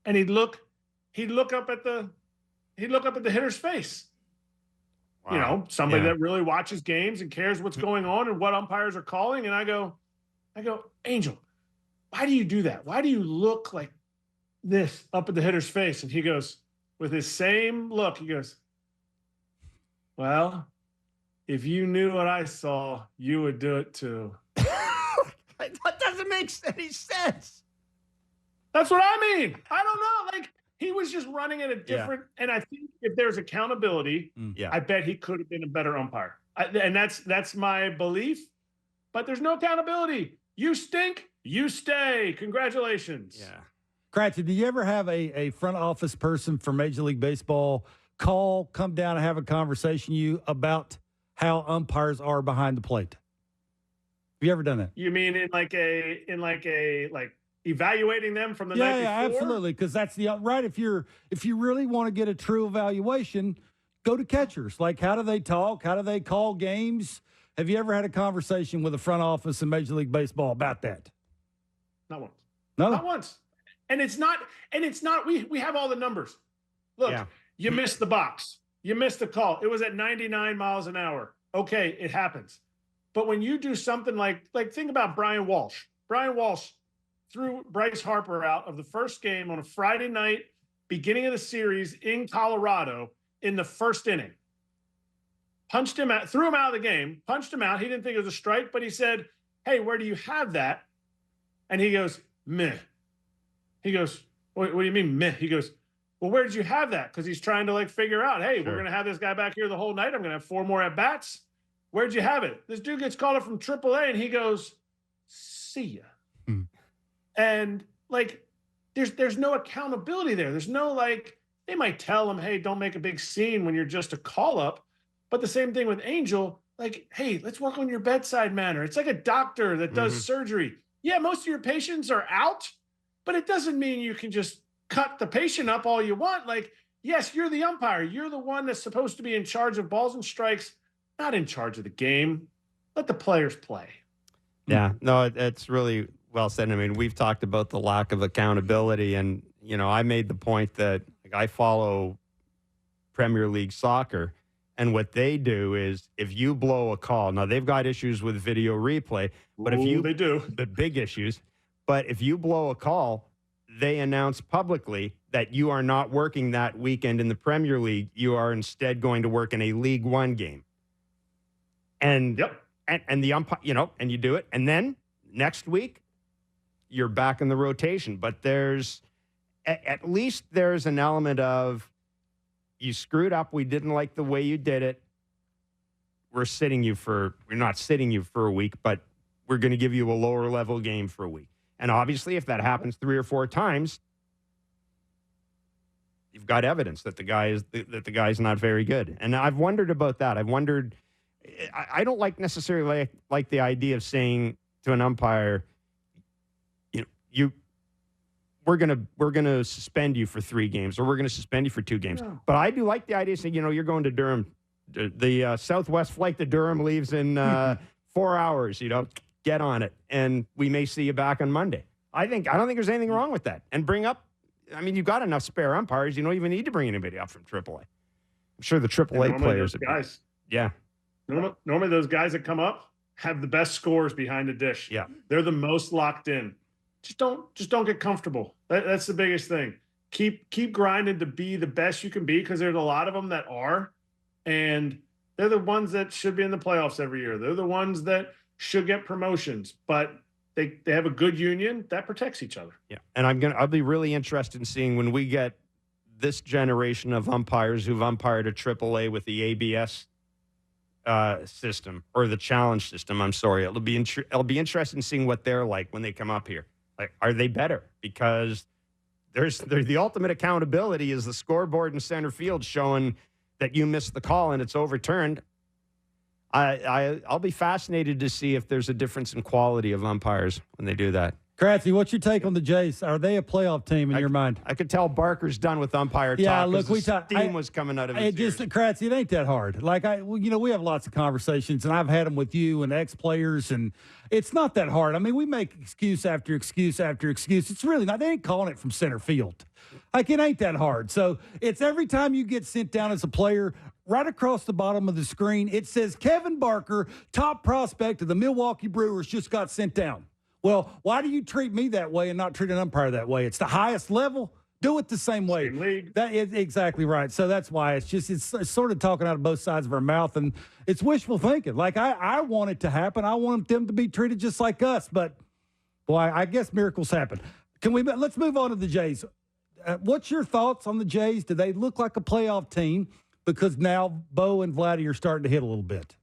Speaker 3: And he'd look up at the hitter's face.
Speaker 1: Wow.
Speaker 3: Somebody that really watches games and cares what's going on and what umpires are calling. And I go, Angel, why do you do that? Why do you look like this up at the hitter's face? And he goes, with his same look, he goes, well, if you knew what I saw, you would do it too.
Speaker 1: That doesn't make any sense.
Speaker 3: That's what I mean. I don't know. Like, he was just running at a different, and I think if there's accountability, I bet he could have been a better umpire. And that's my belief. But there's no accountability. You stink, you stay. Congratulations.
Speaker 1: Yeah.
Speaker 2: Kratz, did you ever have a front office person for Major League Baseball come down and have a conversation with you about how umpires are behind the plate? Have you ever done that?
Speaker 3: You mean in like evaluating them from the night before?
Speaker 2: Yeah, absolutely. Because that's the right. If you really want to get a true evaluation, go to catchers. Like, how do they talk? How do they call games? Have you ever had a conversation with the front office in Major League Baseball about that?
Speaker 3: Not once.
Speaker 2: No,
Speaker 3: not once. And it's not. We have all the numbers. Look, you missed the box. You missed the call. It was at 99 miles an hour. Okay, it happens. But when you do something like think about Brian Walsh. Brian Walsh threw Bryce Harper out of the first game on a Friday night, beginning of the series in Colorado in the first inning. Punched him out, threw him out of the game, punched him out. He didn't think it was a strike, but he said, "Hey, where do you have that?" And he goes, "Meh." He goes, "What do you mean, meh?" He goes, "Well, where did you have that?" Because he's trying to figure out, hey, we're going to have this guy back here the whole night. I'm going to have 4 more at-bats. Where'd you have it? This dude gets called up from AAA, and he goes, "See ya." And there's no accountability there. There's no they might tell him, "Hey, don't make a big scene when you're just a call-up." But the same thing with Angel, "Hey, let's work on your bedside manner." It's like a doctor that does surgery. Yeah, most of your patients are out, but it doesn't mean you can just cut the patient up all you want. Yes, you're the umpire. You're the one that's supposed to be in charge of balls and strikes, not in charge of the game. Let the players play.
Speaker 1: Yeah, no, it's really well said. I mean, we've talked about the lack of accountability, and, I made the point that I follow Premier League soccer, and what they do is if you blow a call, now they've got issues with video replay, but they do the big issues, but if you blow a call, they announce publicly that you are not working that weekend in the Premier League. You are instead going to work in a League One game. And and the umpire, and you do it, and then next week you're back in the rotation. But there's at least there's an element of you screwed up. We didn't like the way you did it. We're not sitting you for a week, but we're going to give you a lower level game for a week. And obviously, if that happens 3 or 4 times, you've got evidence that the guy's not very good. And I've wondered about that. I've wondered. I don't necessarily like the idea of saying to an umpire, we're gonna suspend you for 3 games, or we're gonna suspend you for 2 games. No. But I do like the idea of saying, you're going to Durham. The Southwest flight to Durham leaves in 4 hours. Get on it, and we may see you back on Monday. I don't think there's anything wrong with that. And bring up, you've got enough spare umpires. You don't even need to bring anybody up from AAA. I'm sure the AAA players,
Speaker 3: guys,
Speaker 1: yeah.
Speaker 3: Normally those guys that come up have the best scores behind the dish.
Speaker 1: Yeah,
Speaker 3: they're the most locked in. Just don't get comfortable. That's the biggest thing. Keep grinding to be the best you can be, because there's a lot of them that are, and they're the ones that should be in the playoffs every year. They're the ones that should get promotions, but they have a good union that protects each other.
Speaker 1: Yeah, and I'll be really interested in seeing when we get this generation of umpires who've umpired at AAA with the ABS system, or the challenge system. I'm sorry. It'll be interesting seeing what they're like when they come up here. Are they better? Because there's the ultimate accountability is the scoreboard in center field showing that you missed the call and it's overturned. I'll be fascinated to see if there's a difference in quality of umpires when they do that.
Speaker 2: Kratzy, what's your take on the Jays? Are they a playoff team in your mind?
Speaker 1: I could tell Barker's done with umpire talk.
Speaker 2: Yeah, look,
Speaker 1: steam was coming out of his ears.
Speaker 2: Kratzy, it ain't that hard. We have lots of conversations, and I've had them with you and ex-players, and it's not that hard. We make excuse after excuse after excuse. It's really not. They ain't calling it from center field. It ain't that hard. So it's every time you get sent down as a player, right across the bottom of the screen, it says Kevin Barker, top prospect of the Milwaukee Brewers, just got sent down. Well, why do you treat me that way and not treat an umpire that way? It's the highest level. Do it the same way.
Speaker 3: Same league.
Speaker 2: That is exactly right. So that's why it's sort of talking out of both sides of our mouth, and it's wishful thinking. I want it to happen. I want them to be treated just like us, but boy, I guess miracles happen. Let's move on to the Jays. What's your thoughts on the Jays? Do they look like a playoff team? Because now Bo and Vladdy are starting to hit a little bit.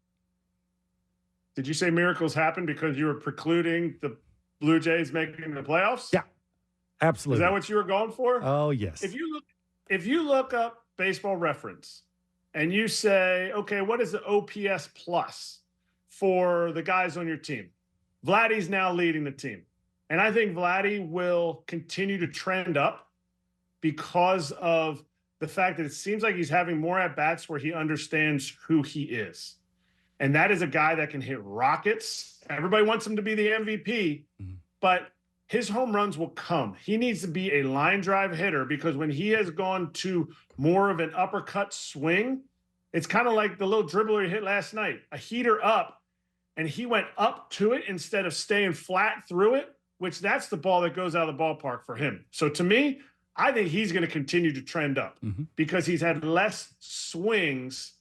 Speaker 3: Did you say miracles happen because you were precluding the Blue Jays making the playoffs?
Speaker 2: Yeah, absolutely.
Speaker 3: Is that what you were going for?
Speaker 2: Oh, yes.
Speaker 3: If you look up Baseball Reference and you say, okay, what is the OPS plus for the guys on your team? Vladdy's now leading the team. And I think Vladdy will continue to trend up because of the fact that it seems like he's having more at-bats where he understands who he is. And that is a guy that can hit rockets. Everybody wants him to be the MVP, but his home runs will come. He needs to be a line drive hitter because when he has gone to more of an uppercut swing, it's kind of like the little dribbler he hit last night, a heater up, and he went up to it instead of staying flat through it, which that's the ball that goes out of the ballpark for him. So to me, I think he's going to continue to trend up because he's had less swings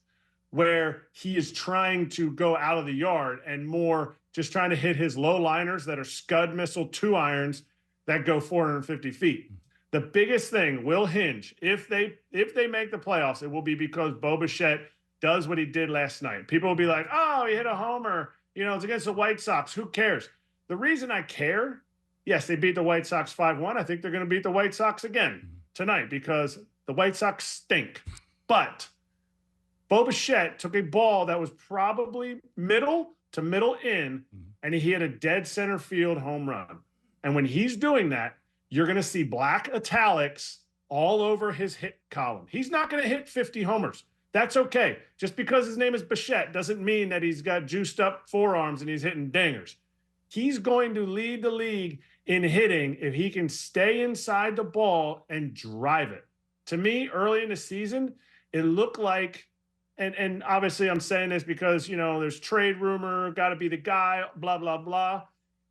Speaker 3: where he is trying to go out of the yard and more just trying to hit his low liners that are scud missile 2 irons that go 450 feet. The biggest thing will hinge if they make the playoffs, it will be because Bo Bichette does what he did last night. People will be like, oh, he hit a homer. You know, it's against the White Sox. Who cares? The reason I care, yes, they beat the White Sox 5-1. I think they're going to beat the White Sox again tonight because the White Sox stink. But Bo Bichette took a ball that was probably middle to middle in, and he hit a dead center field home run. And when he's doing that, you're going to see black italics all over his hit column. He's not going to hit 50 homers. That's okay. Just because his name is Bichette doesn't mean that he's got juiced up forearms and he's hitting dingers. He's going to lead the league in hitting if he can stay inside the ball and drive it. To me, early in the season, it looked like, and obviously I'm saying this because, you know, there's trade rumor, got to be the guy, blah, blah, blah.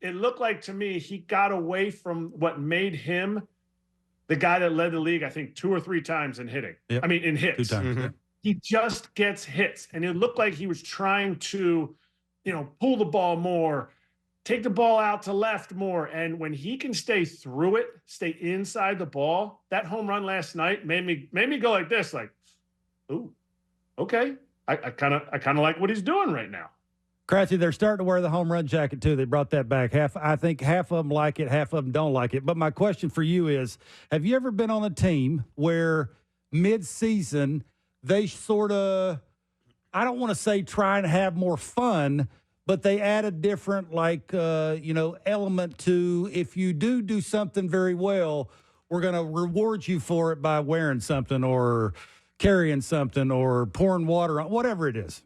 Speaker 3: It looked like to me he got away from what made him the guy that led the league, I think, 2 or 3 times in hitting.
Speaker 2: Yep.
Speaker 3: I mean, in hits.
Speaker 2: 2 times.
Speaker 3: He just gets hits. And it looked like he was trying to, you know, pull the ball more, take the ball out to left more. And when he can stay through it, stay inside the ball, that home run last night made me go like this, like, ooh, okay. I kind of like what he's doing right now.
Speaker 2: Kratzy, they're starting to wear the home run jacket too. They brought that back. I think half of them like it, half of them don't like it. But my question for you is, have you ever been on a team where mid-season they sort of, I don't want to say try and have more fun, but they add a different, like, element to, if you do something very well, we're going to reward you for it by wearing something or carrying something or pouring water on, whatever it is.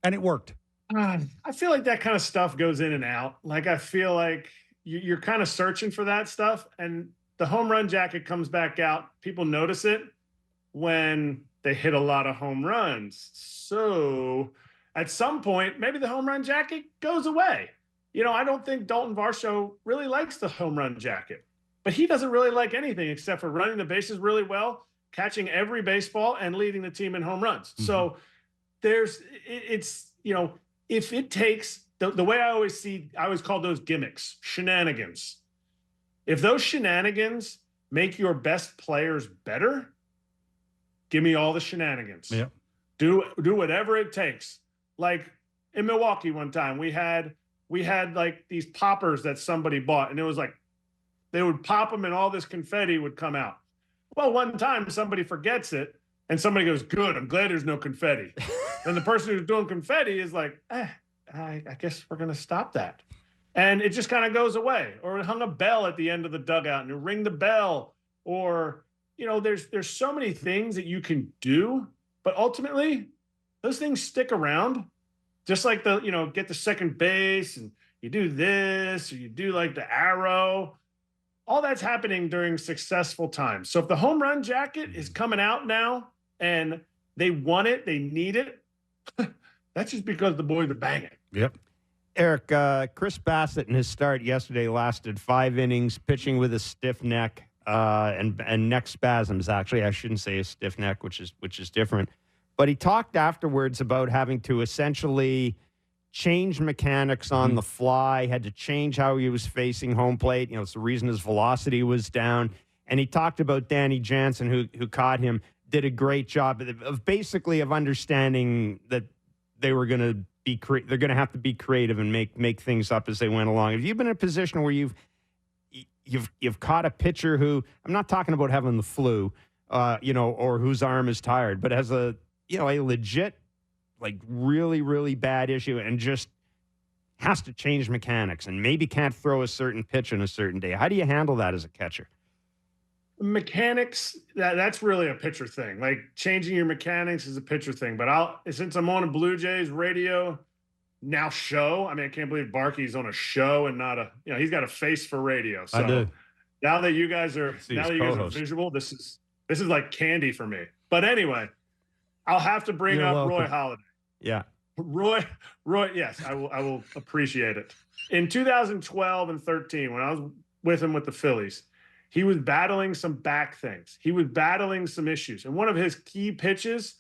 Speaker 2: And it worked.
Speaker 3: I feel like that kind of stuff goes in and out. Like, I feel like you're kind of searching for that stuff, and the home run jacket comes back out. People notice it when they hit a lot of home runs. So at some point, maybe the home run jacket goes away. You know, I don't think Dalton Varsho really likes the home run jacket, but he doesn't really like anything except for running the bases really well, catching every baseball, and leading the team in home runs. So it's, you know, if it takes the way I always call those gimmicks, shenanigans. If those shenanigans make your best players better, give me all the shenanigans.
Speaker 2: Yep.
Speaker 3: Do whatever it takes. Like in Milwaukee one time, we had like these poppers that somebody bought, and it was like they would pop them and all this confetti would come out. Well, one time somebody forgets it and somebody goes, good, I'm glad there's no confetti. Then the person who's doing confetti is like, I guess we're going to stop that. And it just kind of goes away. Or it hung a bell at the end of the dugout and you ring the bell. Or, you know, there's so many things that you can do, but ultimately those things stick around. Just like get the second base and you do this, or you do like the arrow. All that's happening during successful times. So if the home run jacket is coming out now and they want it, they need it, that's just because the boys are banging.
Speaker 2: Yep.
Speaker 1: Erik, Chris Bassitt in his start yesterday lasted 5 innings, pitching with a stiff neck and neck spasms. Actually, I shouldn't say a stiff neck, which is different. But he talked afterwards about having to essentially changed mechanics on the fly, had to change how he was facing home plate. It's the reason his velocity was down. And he talked about Danny Jansen, who caught him, did a great job of basically of understanding that they were going to they're going to have to be creative and make things up as they went along. Have you been in a position where you've caught a pitcher who, I'm not talking about having the flu, or whose arm is tired, but has a legit, like really, really bad issue and just has to change mechanics and maybe can't throw a certain pitch on a certain day? How do you handle that as a catcher?
Speaker 3: Mechanics, that's really a pitcher thing. Like changing your mechanics is a pitcher thing. But since I'm on a Blue Jays radio now show, I mean, I can't believe Barkey's on a show and not he's got a face for radio. So
Speaker 2: I do.
Speaker 3: Now that you guys are visual, this is like candy for me. But anyway, I'll have to bring up welcome. Roy Halladay.
Speaker 1: Yeah.
Speaker 3: Roy, yes, I will appreciate it. In 2012 and 13, when I was with him with the Phillies, he was battling some back things. He was battling some issues. And one of his key pitches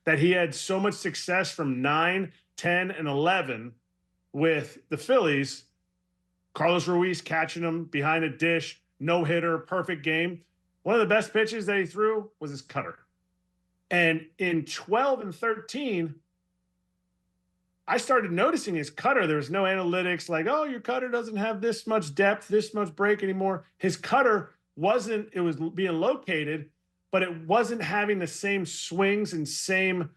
Speaker 3: that he had so much success from 9, 10, and 11 with the Phillies, Carlos Ruiz catching him behind a dish, no-hitter, perfect game. One of the best pitches that he threw was his cutter. And in 12 and 13, I started noticing his cutter. There was no analytics like, oh, your cutter doesn't have this much depth, this much break anymore. His cutter it was being located, but it wasn't having the same swings and same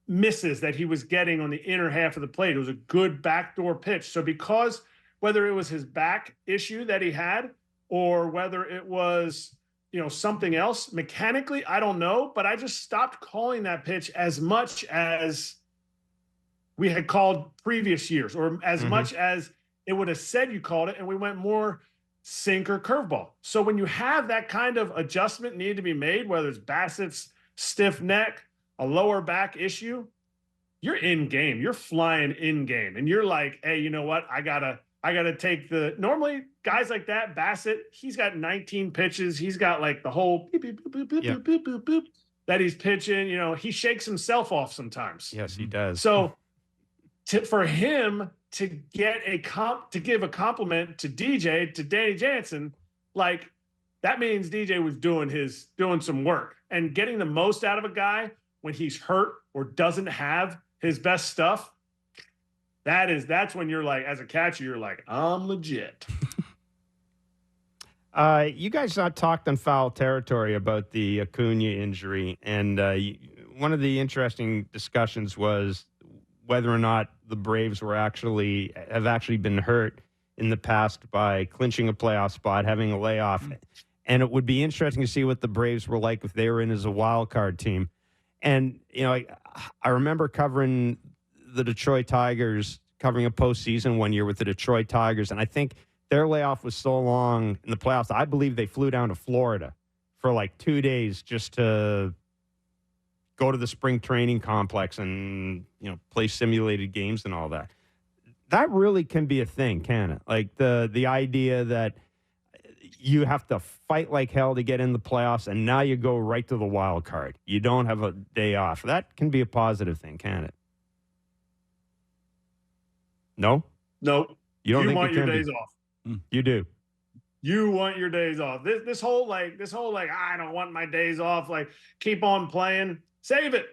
Speaker 3: misses that he was getting on the inner half of the plate. It was a good backdoor pitch. So because whether it was his back issue that he had or whether it was, something else mechanically, I don't know, but I just stopped calling that pitch as much as we had called previous years or as much as it would have said you called it. And we went more sinker curveball. So when you have that kind of adjustment need to be made, whether it's Bassitt's stiff neck, a lower back issue, you're in game, you're flying in game. And you're like, hey, you know what? I gotta take normally guys like that, Bassitt, he's got 19 pitches. He's got like the whole beep, beep, boop, boop, boop, boop, boop, boop, that he's pitching. He shakes himself off sometimes.
Speaker 1: Yes, he does.
Speaker 3: So for him to give a compliment to Danny Jansen, like that means DJ was doing some work and getting the most out of a guy when he's hurt or doesn't have his best stuff. That's when you're like, as a catcher, you're like, I'm legit.
Speaker 1: You guys talked on Foul Territory about the Acuna injury, and one of the interesting discussions was whether or not the Braves have actually been hurt in the past by clinching a playoff spot, having a layoff. And it would be interesting to see what the Braves were like if they were in as a wild card team. And, I remember covering the Detroit Tigers, covering a postseason one year with the Detroit Tigers. And I think their layoff was so long in the playoffs, I believe they flew down to Florida for like 2 days just to go to the spring training complex and, play simulated games and all that. That really can be a thing, can it? Like the idea that you have to fight like hell to get in the playoffs, and now you go right to the wild card. You don't have a day off. That can be a positive thing, can it? No?
Speaker 3: No.
Speaker 1: You don't think
Speaker 3: want your days off.
Speaker 1: You do.
Speaker 3: You want your days off. This whole I don't want my days off. Like, keep on playing. Save it.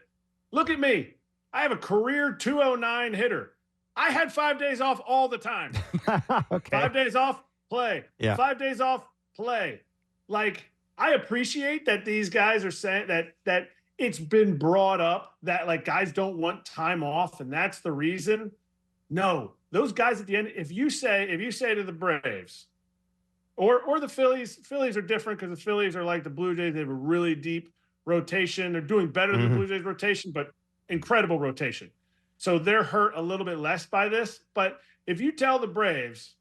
Speaker 3: Look at me. I have a career 209 hitter. I had 5 days off all the time.
Speaker 1: Okay.
Speaker 3: 5 days off, play.
Speaker 1: Yeah.
Speaker 3: 5 days off, play. Like, I appreciate that these guys are saying that it's been brought up that like guys don't want time off, and that's the reason. No, those guys at the end, if you say to the Braves or the Phillies are different because the Phillies are like the Blue Jays. They have a really deep rotation. They're doing better than the Blue Jays rotation, but incredible rotation. So they're hurt a little bit less by this. But if you tell the Braves,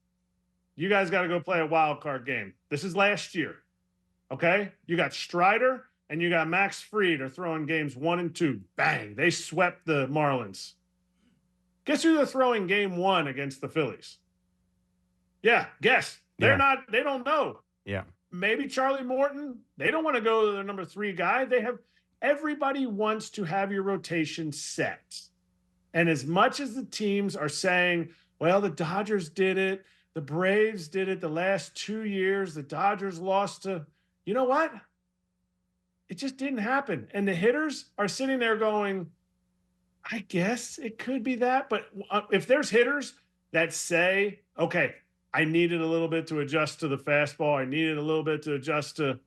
Speaker 3: you guys got to go play a wild card game. This is last year. Okay? You got Strider and you got Max Fried are throwing games 1 and 2. Bang. They swept the Marlins. Guess who they're throwing game 1 against the Phillies? Yeah, guess. They don't know.
Speaker 1: Yeah.
Speaker 3: Maybe Charlie Morton. They don't want to go to the number 3 guy. Everybody wants to have your rotation set. And as much as the teams are saying, well, the Dodgers did it, the Braves did it the last 2 years, the Dodgers lost to, you know what? It just didn't happen. And the hitters are sitting there going, I guess it could be that. But if there's hitters that say, okay, I needed a little bit to adjust to the fastball, I needed a little bit to adjust to,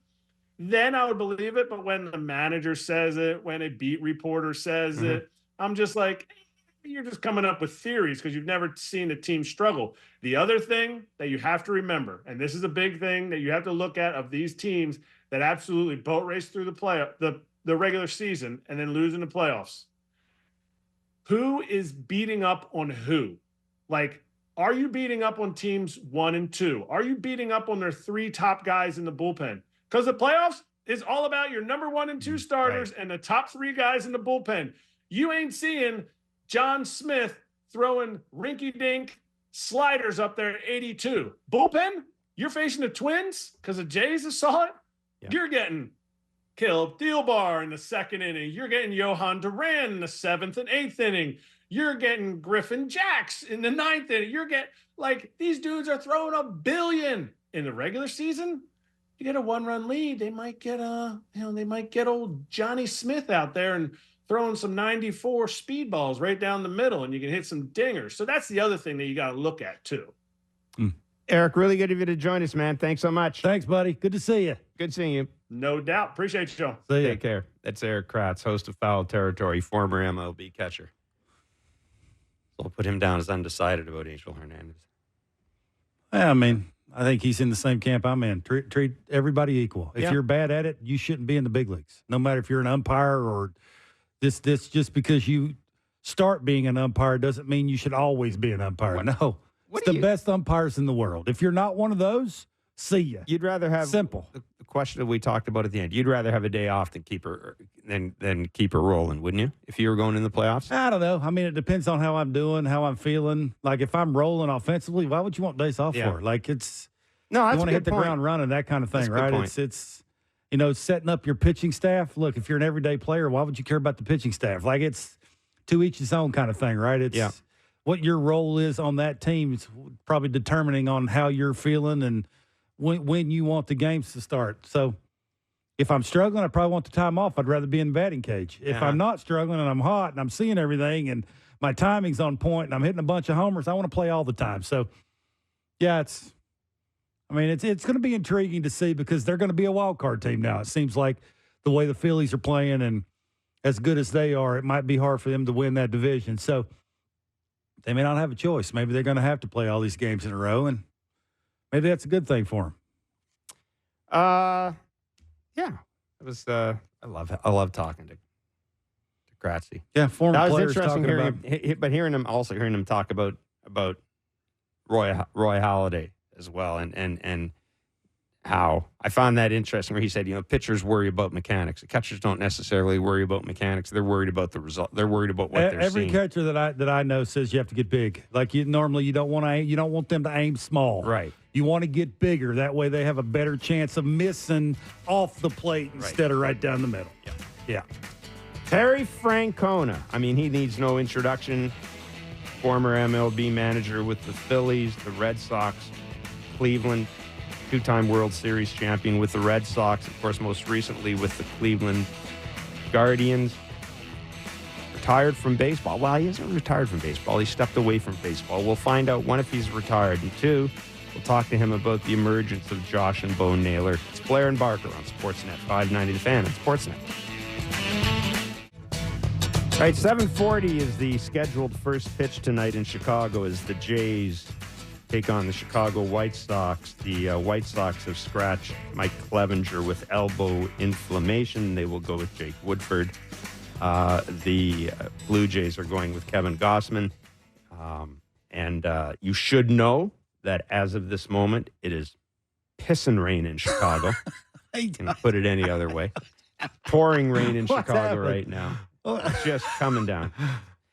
Speaker 3: then I would believe it. But when the manager says it, when a beat reporter says it, I'm just like, you're just coming up with theories because you've never seen a team struggle. The other thing that you have to remember, and this is a big thing that you have to look at of these teams that absolutely boat race through the regular season and then lose in the playoffs. Who is beating up on who? Like, are you beating up on teams 1 and 2? Are you beating up on their 3 top guys in the bullpen? Because the playoffs is all about your number 1 and 2 starters and the top 3 guys in the bullpen. You ain't seeing John Smith throwing rinky-dink sliders up there at 82. Bullpen, you're facing the Twins because the Jays have saw it. Yeah. You're getting Caleb Thielbar in the 2nd inning. You're getting Johan Duran in the 7th and 8th inning. You're getting Griffin Jacks in the 9th inning. You're getting, like, these dudes are throwing a billion in the regular season. You get a 1-run lead, they might get old Johnny Smith out there and throwing some 94 speed balls right down the middle, and you can hit some dingers. So that's the other thing that you got to look at too.
Speaker 1: Erik, really good of you to join us, man. Thanks so much.
Speaker 2: Thanks, buddy. Good to see you.
Speaker 1: Good seeing you.
Speaker 3: No doubt. Appreciate you, Joe.
Speaker 1: Take care. That's Erik Kratz, host of Foul Territory, former MLB catcher. So I'll put him down as undecided about Angel Hernandez.
Speaker 2: Yeah, I mean, I think he's in the same camp I'm in. Treat everybody equal. If you're bad at it, you shouldn't be in the big leagues. No matter if you're an umpire or this just because you start being an umpire doesn't mean you should always be an umpire. No. It's the best umpires in the world. If you're not one of those, see ya.
Speaker 1: You'd rather have
Speaker 2: simple.
Speaker 1: The question that we talked about at the end. You'd rather have a day off than keep her rolling, wouldn't you? If you were going in the playoffs?
Speaker 2: I don't know. I mean, it depends on how I'm doing, how I'm feeling. Like if I'm rolling offensively, why would you want days off for? Like it's you want to hit the ground running, that kind of thing, right? It's setting up your pitching staff. Look, if you're an everyday player, why would you care about the pitching staff? Like it's to each his own kind of thing, right? It's what your role is on that team is probably determining on how you're feeling and when you want the games to start. So if I'm struggling, I probably want the time off. I'd rather be in the batting cage. If I'm not struggling and I'm hot and I'm seeing everything and my timing's on point and I'm hitting a bunch of homers, I want to play all the time. So, yeah, it's going to be intriguing to see because they're going to be a wild card team now. It seems like the way the Phillies are playing and as good as they are, it might be hard for them to win that division. So they may not have a choice. Maybe they're going to have to play all these games in a row, and maybe that's a good thing for them.
Speaker 1: Yeah, it was. I love talking to Kratzy.
Speaker 2: Yeah, former
Speaker 1: that was
Speaker 2: players
Speaker 1: interesting
Speaker 2: talking
Speaker 1: hearing him, but hearing him talk about Roy Halladay as well, and how I found that interesting. Where he said, pitchers worry about mechanics. The catchers don't necessarily worry about mechanics. They're worried about the result. They're worried about what they're seeing.
Speaker 2: Every catcher that I know says you have to get big. Like you don't want them to aim small.
Speaker 1: Right.
Speaker 2: You want to get bigger. That way they have a better chance of missing off the plate instead of right down the middle. Yeah.
Speaker 1: Terry Francona. I mean, he needs no introduction. Former MLB manager with the Phillies, the Red Sox, Cleveland. 2-time World Series champion with the Red Sox, of course, most recently with the Cleveland Guardians. Retired from baseball. Well, he hasn't retired from baseball. He stepped away from baseball. We'll find out, one, if he's retired, and two, we'll talk to him about the emergence of Josh and Bo Naylor. It's Blair and Barker on Sportsnet 590 The Fan and Sportsnet. All right, 7:40 is the scheduled first pitch tonight in Chicago as the Jays take on the Chicago White Sox. The White Sox have scratched Mike Clevenger with elbow inflammation. They will go with Jake Woodford. The Blue Jays are going with Kevin Gossman. And you should know that as of this moment, it is pissing rain in Chicago. Can't put it any other way. Pouring rain in Chicago right now. Just coming down.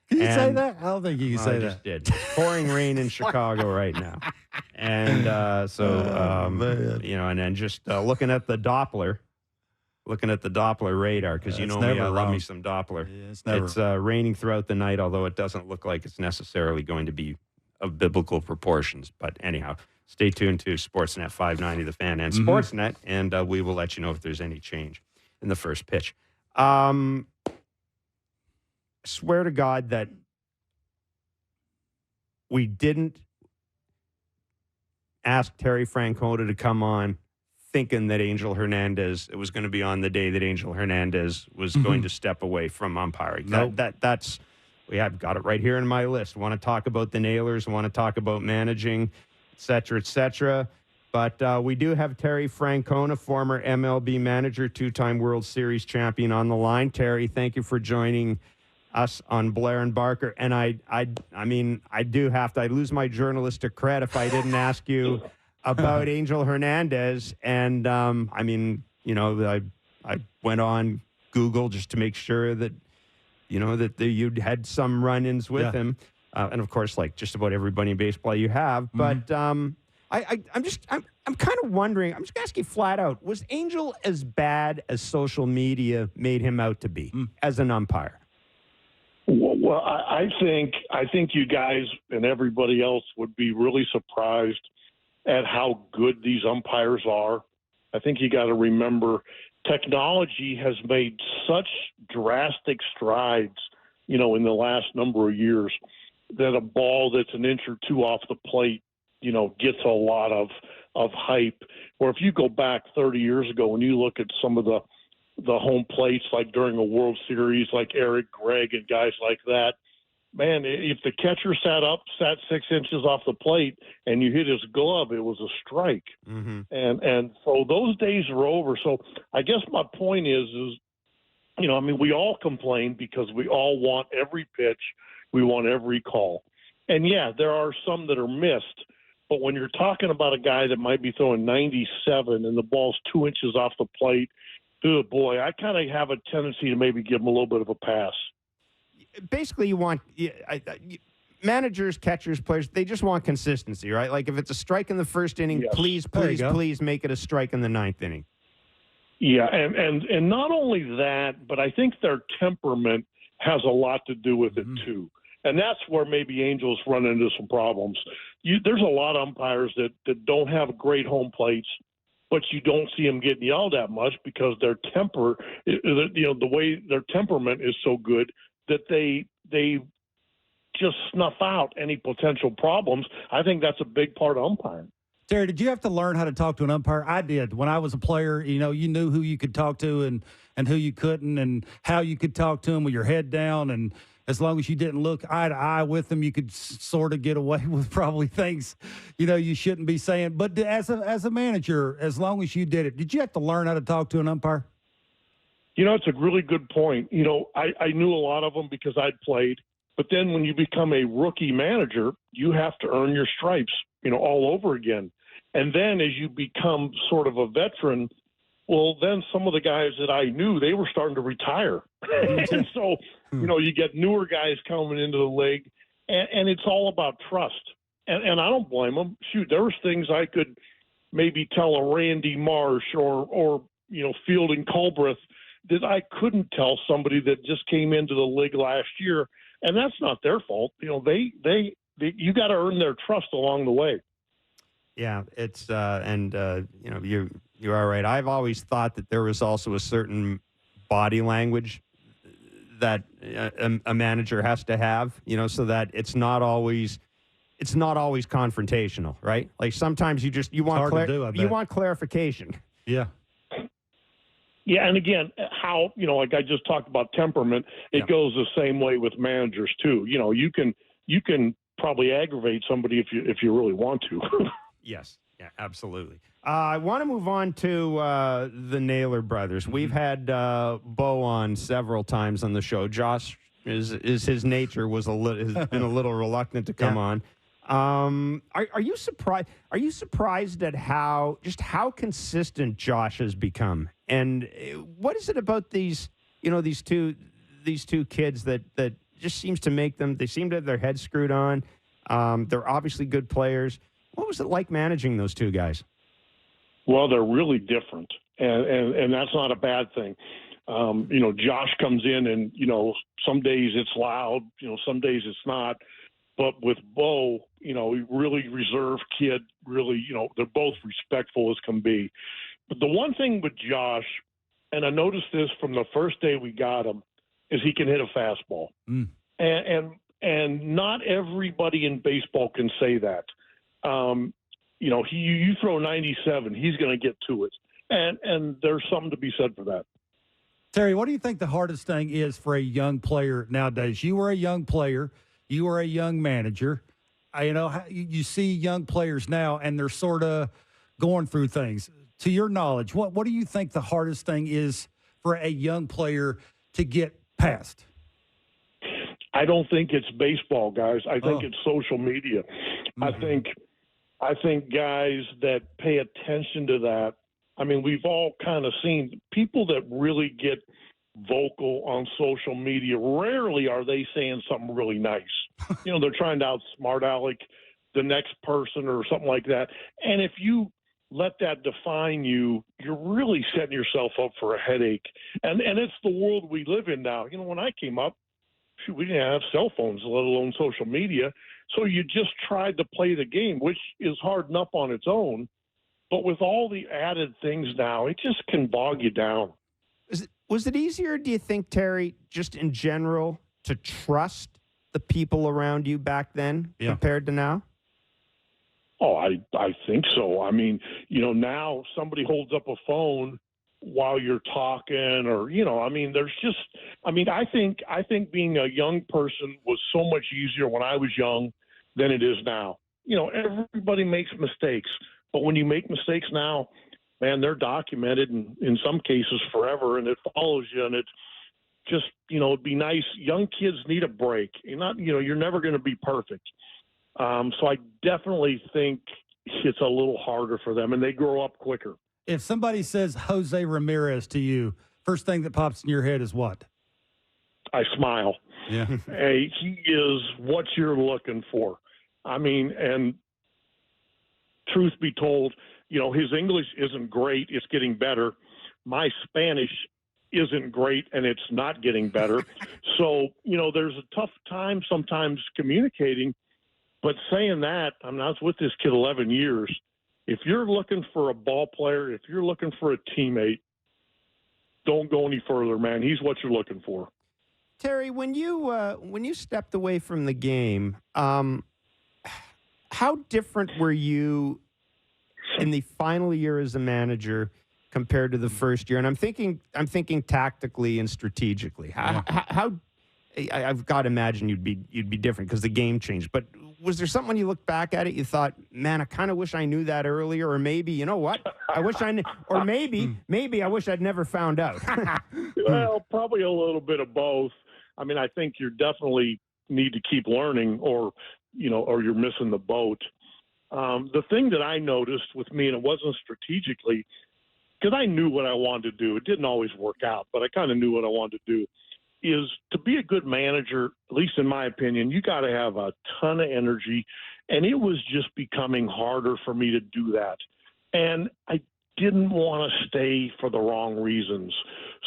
Speaker 2: Can you say that? I don't think you can say that.
Speaker 1: I just did. Pouring rain in Chicago right now. And and then just looking at the Doppler, looking at the Doppler radar because you
Speaker 2: It's
Speaker 1: know me,
Speaker 2: never
Speaker 1: I love me
Speaker 2: wrong.
Speaker 1: some Doppler.
Speaker 2: Yeah, it's never.
Speaker 1: It's raining throughout the night, although it doesn't look like it's necessarily going to be of biblical proportions. But anyhow, stay tuned to Sportsnet 590, The Fan, and Sportsnet, and we will let you know if there's any change in the first pitch. Swear to God that we didn't ask Terry Francona to come on thinking that Angel Hernandez, it was going to be on the day that Angel Hernandez was going to step away from umpiring.
Speaker 2: Nope.
Speaker 1: That's we have got it right here in my list. Want to talk about the Naylors, want to talk about managing, et cetera, et cetera. But we do have Terry Francona, former MLB manager, two-time World Series champion, on the line. Terry, thank you for joining us on Blair and Barker. And I mean, I do have to. I'd lose my journalistic cred if I didn't ask you about Angel Hernandez. And I mean, you know, I went on Google just to make sure that, you know, that you'd had some run-ins with him. And of course, like just about everybody in baseball you have. But I'm kind of wondering, I'm just going to ask you flat out, was Angel as bad as social media made him out to be as an umpire?
Speaker 4: Well, I think you guys and everybody else would be really surprised at how good these umpires are. I think you got to remember technology has made such drastic strides, you know, in the last number of years that a ball that's an inch or two off the plate, you know, gets a lot of hype. Or if you go back 30 years ago and you look at some of the home plates, like during a World Series, like Eric Gregg and guys like that, man, if the catcher sat 6 inches off the plate and you hit his glove, it was a strike. And so those days are over. So I guess my point is, you know, I mean, we all complain because we all want every pitch. We want every call. And yeah, there are some that are missed. But when you're talking about a guy that might be throwing 97 and the ball's 2 inches off the plate, oh boy, I kind of have a tendency to maybe give him a little bit of a pass.
Speaker 1: Basically, you want managers, catchers, players, they just want consistency, right? Like if it's a strike in the first inning,
Speaker 4: Yes.
Speaker 1: please make it a strike in the ninth inning.
Speaker 4: Yeah, and not only that, but I think their temperament has a lot to do with it too. And that's where maybe Angels run into some problems. There's a lot of umpires that don't have great home plates, but you don't see them getting yelled at much because their temper, you know, the way their temperament is so good that they just snuff out any potential problems. I think that's a big part of umpiring.
Speaker 2: Terry, did you have to learn how to talk to an umpire? I did. When I was a player, you know, you knew who you could talk to and who you couldn't and how you could talk to them with your head down. And as long as you didn't look eye to eye with them, you could sort of get away with probably things, you know, you shouldn't be saying. But as a manager, as long as you did it, did you have to learn how to talk to an umpire?
Speaker 4: You know, it's a really good point. You know, I knew a lot of them because I'd played. But then when you become a rookie manager, you have to earn your stripes, you know, all over again. And then as you become sort of a veteran, well, then some of the guys that I knew, they were starting to retire. And so, you know, you get newer guys coming into the league, and it's all about trust. And I don't blame them. Shoot, there was things I could maybe tell a Randy Marsh or you know, Fielding Culbreth that I couldn't tell somebody that just came into the league last year. And that's not their fault. You know, they you got to earn their trust along the way.
Speaker 1: Yeah, it's you know, you are right. I've always thought that there was also a certain body language that a manager has to have, you know, so that it's not always confrontational, right? Like sometimes you want clarification.
Speaker 2: Yeah.
Speaker 4: Yeah, and again, how, you know, like I just talked about temperament, it goes the same way with managers too. You know, you can probably aggravate somebody if you really want to.
Speaker 1: Yes. Yeah, absolutely. I want to move on to the Naylor brothers. We've had Bo on several times on the show. Josh is his nature has been a little reluctant to come on. Are you surprised? Are you surprised at how consistent Josh has become? And what is it about these two kids that just seems to make them? They seem to have their heads screwed on. They're obviously good players. What was it like managing those two guys?
Speaker 4: Well, they're really different. and that's not a bad thing. Josh comes in and, some days it's loud, some days it's not. But with Bo, really reserved kid, really, they're both respectful as can be. But the one thing with Josh, and I noticed this from the first day we got him, is he can hit a fastball.
Speaker 2: Mm.
Speaker 4: And not everybody in baseball can say that. You throw 97, he's going to get to it. And there's something to be said for that.
Speaker 2: Terry, what do you think the hardest thing is for a young player nowadays? You were a young player. You were a young manager. You see young players now, and they're sort of going through things. To your knowledge, what do you think the hardest thing is for a young player to get past?
Speaker 4: I don't think it's baseball, guys. I think it's social media.
Speaker 2: Mm-hmm.
Speaker 4: I think guys that pay attention to that. I mean, we've all kind of seen people that really get vocal on social media. Rarely are they saying something really nice. They're trying to outsmart Alec, the next person or something like that. And if you let that define you, you're really setting yourself up for a headache. And it's the world we live in now. When I came up, we didn't have cell phones, let alone social media. So you just tried to play the game, which is hard enough on its own. But with all the added things now, it just can bog you down.
Speaker 1: Was it easier, do you think, Terry, just in general, to trust the people around you back then compared to now?
Speaker 4: Oh, I think so. I mean, now somebody holds up a phone while you're talking or, I think being a young person was so much easier when I was young than it is now. Everybody makes mistakes, but when you make mistakes now, man, they're documented and in some cases forever, and it follows you. And it's just, it'd be nice. Young kids need a break. You're never going to be perfect. So I definitely think it's a little harder for them, and they grow up quicker.
Speaker 2: If somebody says Jose Ramirez to you, first thing that pops in your head is what?
Speaker 4: I smile.
Speaker 2: Yeah.
Speaker 4: Hey, he is what you're looking for. I mean, and truth be told, his English isn't great. It's getting better. My Spanish isn't great, and it's not getting better. So, there's a tough time sometimes communicating. But saying that, I was with this kid 11 years. If you're looking for a ball player, if you're looking for a teammate, don't go any further, man. He's what you're looking for.
Speaker 1: Terry, when you stepped away from the game, how different were you in the final year as a manager compared to the first year? And I'm thinking tactically and strategically. How I've got to imagine you'd be different because the game changed. But was there something when you look back at it, you thought, man, I kind of wish I knew that earlier, or maybe, you know what, I wish I knew, or maybe I wish I'd never found out.
Speaker 4: Well, probably a little bit of both. I mean, I think you definitely need to keep learning, or you're missing the boat. The thing that I noticed with me, and it wasn't strategically, because I knew what I wanted to do. It didn't always work out, but I kind of knew what I wanted to do. Is to be a good manager, at least in my opinion, you got to have a ton of energy. And it was just becoming harder for me to do that. And I didn't want to stay for the wrong reasons.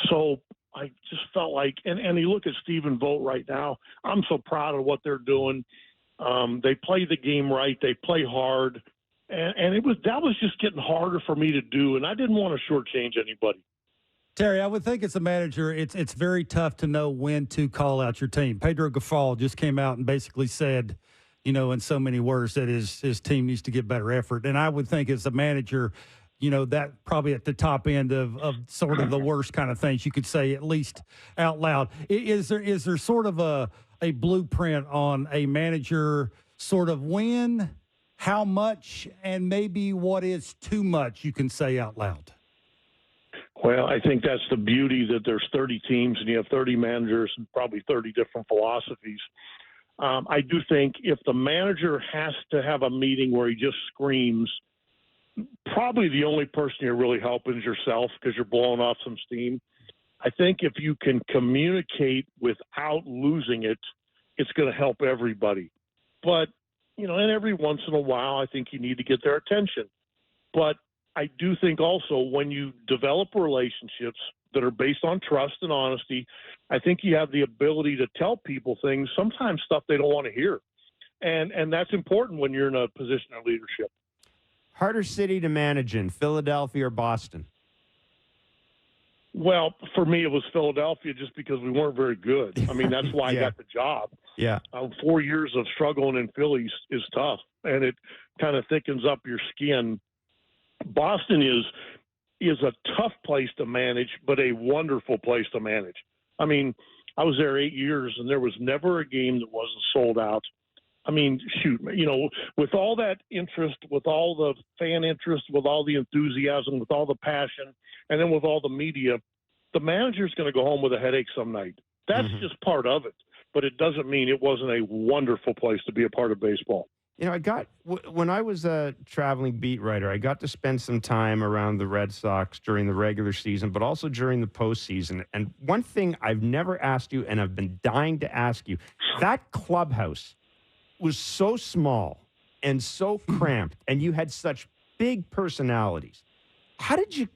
Speaker 4: So I just felt like, and you look at Stephen Vogt right now, I'm so proud of what they're doing. They play the game right. They play hard. And that was just getting harder for me to do. And I didn't want to shortchange anybody.
Speaker 2: Terry, I would think as a manager, it's very tough to know when to call out your team. Pedro Gaffal just came out and basically said, in so many words that his team needs to get better effort. And I would think as a manager, that probably at the top end of sort of the worst kind of things you could say, at least out loud. Is there sort of a blueprint on a manager sort of when, how much, and maybe what is too much you can say out loud?
Speaker 4: Well, I think that's the beauty that there's 30 teams and you have 30 managers and probably 30 different philosophies. I do think if the manager has to have a meeting where he just screams, probably the only person you're really helping is yourself because you're blowing off some steam. I think if you can communicate without losing it, it's going to help everybody. But, and every once in a while, I think you need to get their attention. But I do think also when you develop relationships that are based on trust and honesty, I think you have the ability to tell people things, sometimes stuff they don't want to hear. And that's important when you're in a position of leadership.
Speaker 1: Harder city to manage in, Philadelphia or Boston?
Speaker 4: Well, for me, it was Philadelphia just because we weren't very good. I mean, that's why I got the job.
Speaker 1: Yeah.
Speaker 4: 4 years of struggling in Philly is tough, and it kind of thickens up your skin. Boston is a tough place to manage, but a wonderful place to manage. I mean, I was there 8 years, and there was never a game that wasn't sold out. I mean, shoot, with all that interest, with all the fan interest, with all the enthusiasm, with all the passion, and then with all the media, the manager's going to go home with a headache some night. That's just part of it. But it doesn't mean it wasn't a wonderful place to be a part of baseball.
Speaker 1: When I was a traveling beat writer, I got to spend some time around the Red Sox during the regular season, but also during the postseason. And one thing I've never asked you, and I've been dying to ask you, that clubhouse was so small and so cramped, and you had such big personalities. How did you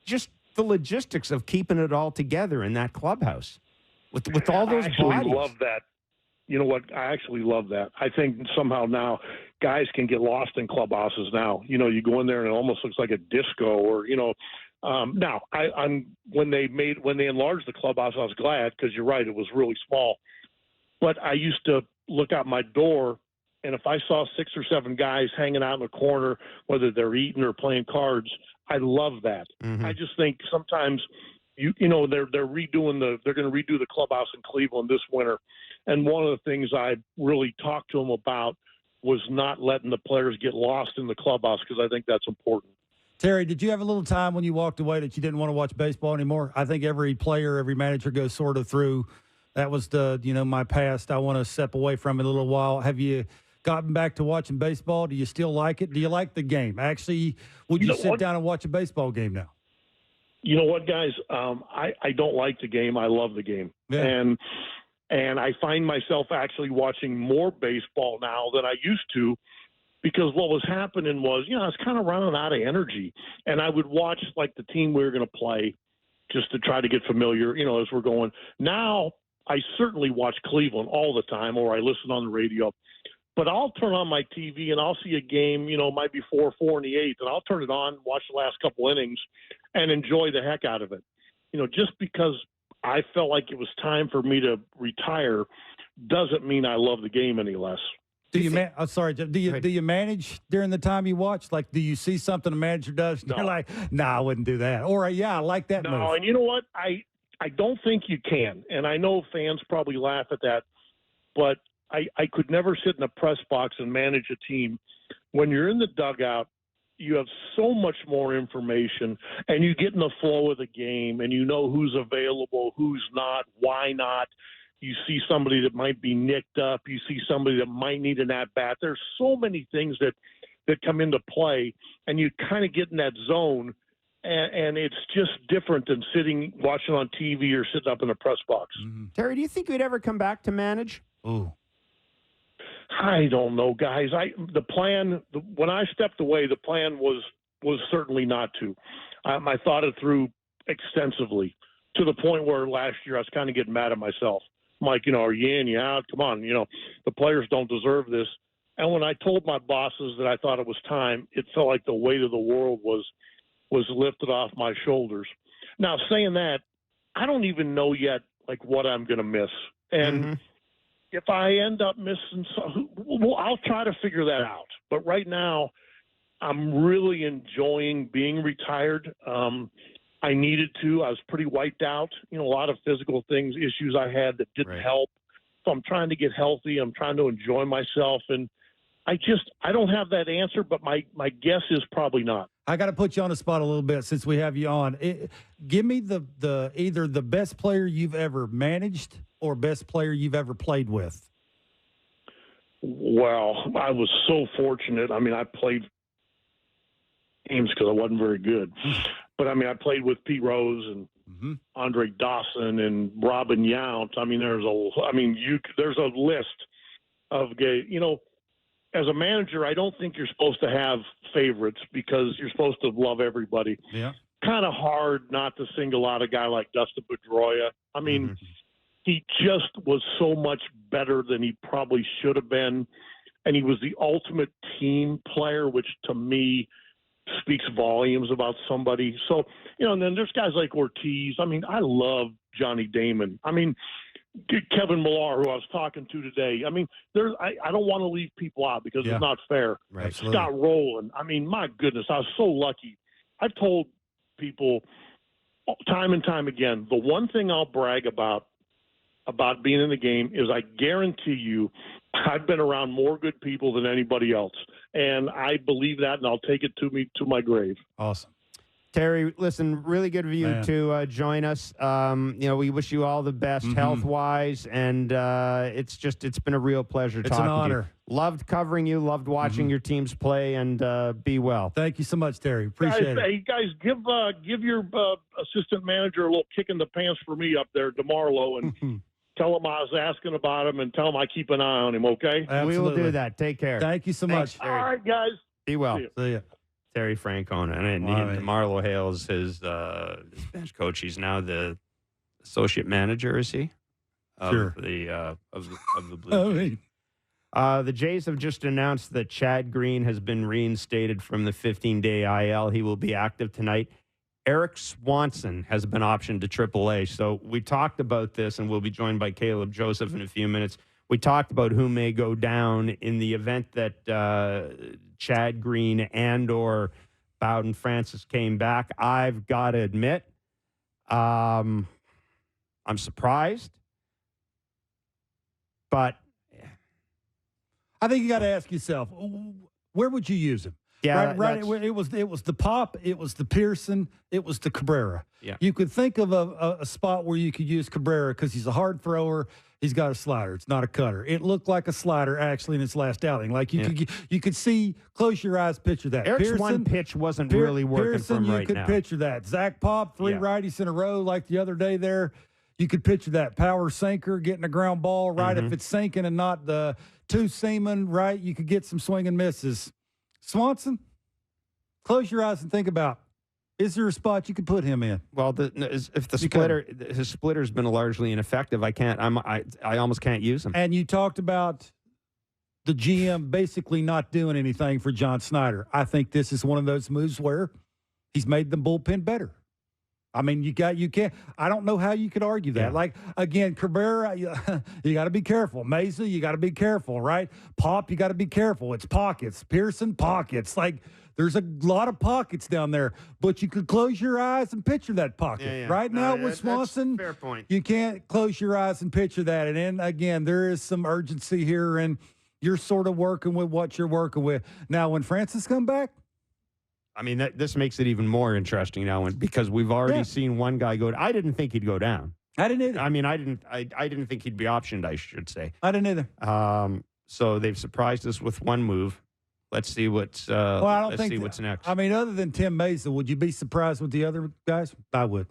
Speaker 1: just the logistics of keeping it all together in that clubhouse with all those bodies?
Speaker 4: I love that. You know what? I actually love that. I think somehow now guys can get lost in clubhouses now. You go in there and it almost looks like a disco or, now when they enlarged the clubhouse, I was glad because you're right. It was really small, but I used to look out my door, and if I saw 6 or 7 guys hanging out in the corner, whether they're eating or playing cards, I love that. I just think sometimes they're going to redo the clubhouse in Cleveland this winter. And one of the things I really talked to them about was not letting the players get lost in the clubhouse because I think that's important.
Speaker 2: Terry, did you have a little time when you walked away that you didn't want to watch baseball anymore? I think every player, every manager goes sort of through. That was my past. I want to step away from it a little while. Have you gotten back to watching baseball? Do you still like it? Do you like the game? Actually, would you sit down and watch a baseball game now?
Speaker 4: You know what, guys? I don't like the game. I love the game.
Speaker 2: Yeah.
Speaker 4: And I find myself actually watching more baseball now than I used to because what was happening was, I was kind of running out of energy. And I would watch, like, the team we were going to play just to try to get familiar, as we're going. Now, I certainly watch Cleveland all the time or I listen on the radio. But I'll turn on my TV and I'll see a game, it might be 4 in the 8th, and I'll turn it on, watch the last couple innings, and enjoy the heck out of it. Just because I felt like it was time for me to retire doesn't mean I love the game any less.
Speaker 2: Do you do you manage during the time you watch? Like, do you see something a manager does and you're like, I wouldn't do that. Or, I like that move.
Speaker 4: No, and you know what? I don't think you can. And I know fans probably laugh at that, but I could never sit in a press box and manage a team. When you're in the dugout, you have so much more information, and you get in the flow of the game, and you know who's available, who's not, why not. You see somebody that might be nicked up. You see somebody that might need an at-bat. There's so many things that come into play, and you kind of get in that zone, and it's just different than watching on TV or sitting up in a press box.
Speaker 2: Mm-hmm.
Speaker 1: Terry, do you think you'd ever come back to manage?
Speaker 2: Ooh.
Speaker 4: I don't know, guys. When I stepped away, the plan was certainly not to. I thought it through extensively to the point where last year I was kind of getting mad at myself. I'm like, are you in, you out? Come on, the players don't deserve this. And when I told my bosses that I thought it was time, it felt like the weight of the world was lifted off my shoulders. Now, saying that, I don't even know yet, like, what I'm going to miss. And if I end up missing some, I'll try to figure that out. But right now, I'm really enjoying being retired. I needed to. I was pretty wiped out. A lot of physical issues I had that didn't help. So I'm trying to get healthy. I'm trying to enjoy myself. And I don't have that answer, but my guess is probably not.
Speaker 2: I got to put you on the spot a little bit since we have you on. Give me the either the best player you've ever managed or best player you've ever played with.
Speaker 4: Well, I was so fortunate. I mean, I played games because I wasn't very good. But, I mean, I played with Pete Rose and Andre Dawson and Robin Yount. I mean, there's a list of guys. as a manager, I don't think you're supposed to have favorites because you're supposed to love everybody.
Speaker 2: Yeah.
Speaker 4: Kind of hard not to single out a guy like Dustin Pedroia. I mean, he just was so much better than he probably should have been. And he was the ultimate team player, which to me speaks volumes about somebody. So, and then there's guys like Ortiz. I mean, I love Johnny Damon. I mean, Kevin Millar, who I was talking to today. I mean, I don't want to leave people out because it's not fair.
Speaker 2: Right.
Speaker 4: Scott Rowland. I mean, my goodness, I was so lucky. I've told people time and time again, the one thing I'll brag about being in the game is I guarantee you I've been around more good people than anybody else. And I believe that, and I'll take it to my grave.
Speaker 2: Awesome.
Speaker 1: Terry, listen, really good of you to join us. We wish you all the best health-wise, and it's been a real pleasure talking
Speaker 2: an honor.
Speaker 1: to you. Loved covering you, loved watching your teams play, and be well.
Speaker 2: Thank you so much, Terry. Appreciate it.
Speaker 4: Hey, guys, give your assistant manager a little kick in the pants for me up there, DeMarlo, and tell him I was asking about him, and tell him I keep an eye on him, okay?
Speaker 2: Absolutely.
Speaker 1: We will do that. Take care.
Speaker 2: Thank you so much.
Speaker 1: Terry.
Speaker 4: All right, guys.
Speaker 1: Be well.
Speaker 2: See ya.
Speaker 1: Terry Francona, and Marlo Hale's his bench coach. He's now the associate manager, is he? Of the Blue Jays. The Jays have just announced that Chad Green has been reinstated from the 15-day IL. He will be active tonight. Erik Swanson has been optioned to AAA. So we talked about this, and we'll be joined by Caleb Joseph in a few minutes. We talked about who may go down in the event that Chad Green and or Bowden Francis came back. I've got to admit, I'm surprised, but
Speaker 2: I think you got to ask yourself, where would you use him?
Speaker 1: Yeah,
Speaker 2: right. It was the Pop, it was the Pearson, it was the Cabrera.
Speaker 1: Yeah.
Speaker 2: You could think of a spot where you could use Cabrera because he's a hard thrower. He's got a slider. It's not a cutter. It looked like a slider actually in its last outing. Like you could see, close your eyes, picture that.
Speaker 1: Eric's
Speaker 2: Pearson,
Speaker 1: one pitch wasn't really working
Speaker 2: Pearson,
Speaker 1: for him right
Speaker 2: you could
Speaker 1: now.
Speaker 2: picture that. Zach Pop, three righties in a row like the other day there. You could picture that. Power sinker, getting a ground ball, right? If it's sinking and not the two-seaman, right, you could get some swing and misses. Swanson, close your eyes and think about, is there a spot you could put him in?
Speaker 1: Well, if his splitter's been largely ineffective, I almost can't use him.
Speaker 2: And you talked about the GM basically not doing anything for John Snyder. I think this is one of those moves where he's made the bullpen better. I mean, you can't. I don't know how you could argue that.
Speaker 1: Yeah.
Speaker 2: Like, again, Cabrera, you got to be careful. Mesa, you got to be careful, right? Pop, you got to be careful. It's pockets. Pearson, pockets. Like, there's a lot of pockets down there, but you could close your eyes and picture that pocket. Right now with Swanson,
Speaker 1: fair point.
Speaker 2: You can't close your eyes and picture that. And then, again, there is some urgency here, and you're sort of working with what you're working with. Now, when Francis come back,
Speaker 1: I mean, this makes it even more interesting now because we've already seen one guy go. I didn't think he'd go down.
Speaker 2: I didn't either.
Speaker 1: I mean, I didn't think he'd be optioned, I should say.
Speaker 2: I didn't either.
Speaker 1: So they've surprised us with one move. Let's see what's what's next.
Speaker 2: I mean, other than Tim Mesa, would you be surprised with the other guys? I would.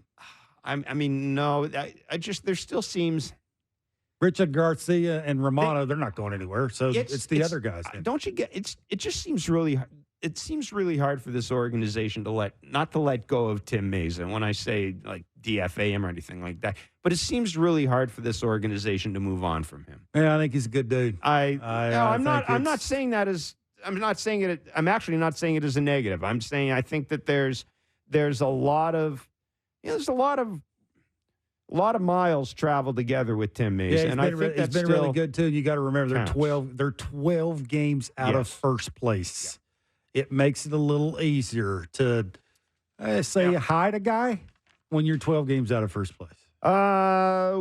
Speaker 1: I mean, no. There still seems
Speaker 2: Richard Garcia and Romano. They're not going anywhere. So it's the other guys. Then.
Speaker 1: Don't you get? It just seems really. It seems really hard for this organization not to let go of Tim Mesa. When I say like DFA him or anything like that, but it seems really hard for this organization to move on from him.
Speaker 2: Yeah, I think he's a good dude.
Speaker 1: I'm not saying that as. I'm not saying it. I'm actually not saying it as a negative. I'm saying I think that there's a lot of miles traveled together with Tim Mesa,
Speaker 2: and I think that's been really good too. You got to remember they're 12 games out of first place. Yeah. It makes it a little easier to say hi to guy when you're 12 games out of first place.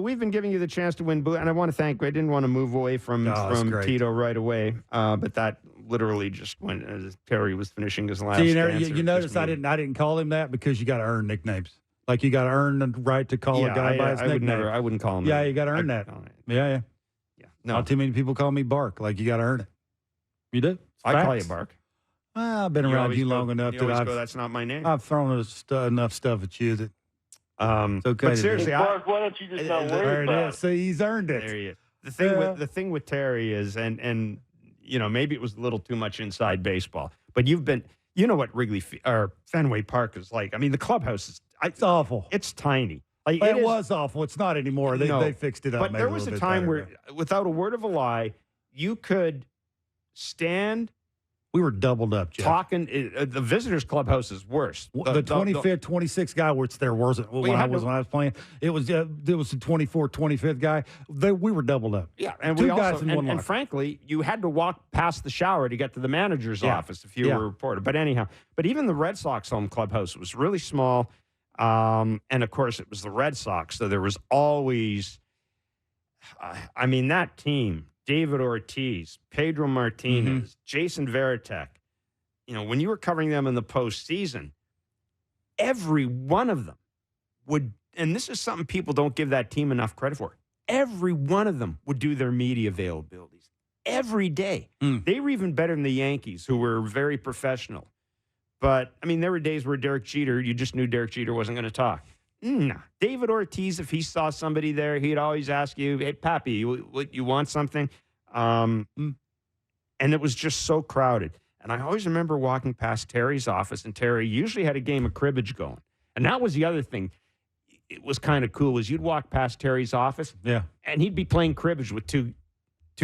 Speaker 1: We've been giving you the chance to win blue, and I want to thank. I didn't want to move away from Tito right away, but that literally just went as Terry was finishing his last.
Speaker 2: You notice I didn't call him that because you got to earn nicknames. Like you got to earn the right to call a guy by his nickname.
Speaker 1: I wouldn't call him.
Speaker 2: Yeah, you got to earn that. Yeah.
Speaker 1: No,
Speaker 2: not too many people call me Bark. Like you got to earn it. You do.
Speaker 1: I call you Bark.
Speaker 2: Well, I've been around you long enough that
Speaker 1: that's not my name.
Speaker 2: I've thrown enough stuff at you that. It's okay.
Speaker 1: But seriously,
Speaker 5: Bark, why don't you just not worry
Speaker 2: there
Speaker 5: about
Speaker 2: it is. See, he's earned it.
Speaker 1: There he is. The thing with Terry is, and maybe it was a little too much inside baseball. But you know what or Fenway Park is like. I mean, the clubhouse is
Speaker 2: it's awful.
Speaker 1: It's tiny. Like,
Speaker 2: it was awful. It's not anymore. They fixed it up.
Speaker 1: But there was a time where, without a word of a lie, you could stand.
Speaker 2: We were doubled up, Jeff.
Speaker 1: Talking. The visitors' clubhouse is worse.
Speaker 2: The 25th, 26th guy, which there wasn't when I was playing. It was the 24th, 25th guy. We were doubled up.
Speaker 1: Yeah, and
Speaker 2: two guys in one locker.
Speaker 1: And frankly, you had to walk past the shower to get to the manager's office if you were a reporter. But anyhow, even the Red Sox home clubhouse was really small. And of course, it was the Red Sox, so there was always. That team. David Ortiz, Pedro Martinez, Jason Varitek. When you were covering them in the postseason, every one of them would, and this is something people don't give that team enough credit for, every one of them would do their media availabilities every day. They were even better than the Yankees, who were very professional. But, there were days where Derek Jeter, you just knew Derek Jeter wasn't going to talk. No. David Ortiz, if he saw somebody there, he'd always ask you, hey, Pappy, you want something? And it was just so crowded. And I always remember walking past Terry's office, and Terry usually had a game of cribbage going. And that was the other thing. It was kind of cool, was you'd walk past Terry's office, and he'd be playing cribbage with two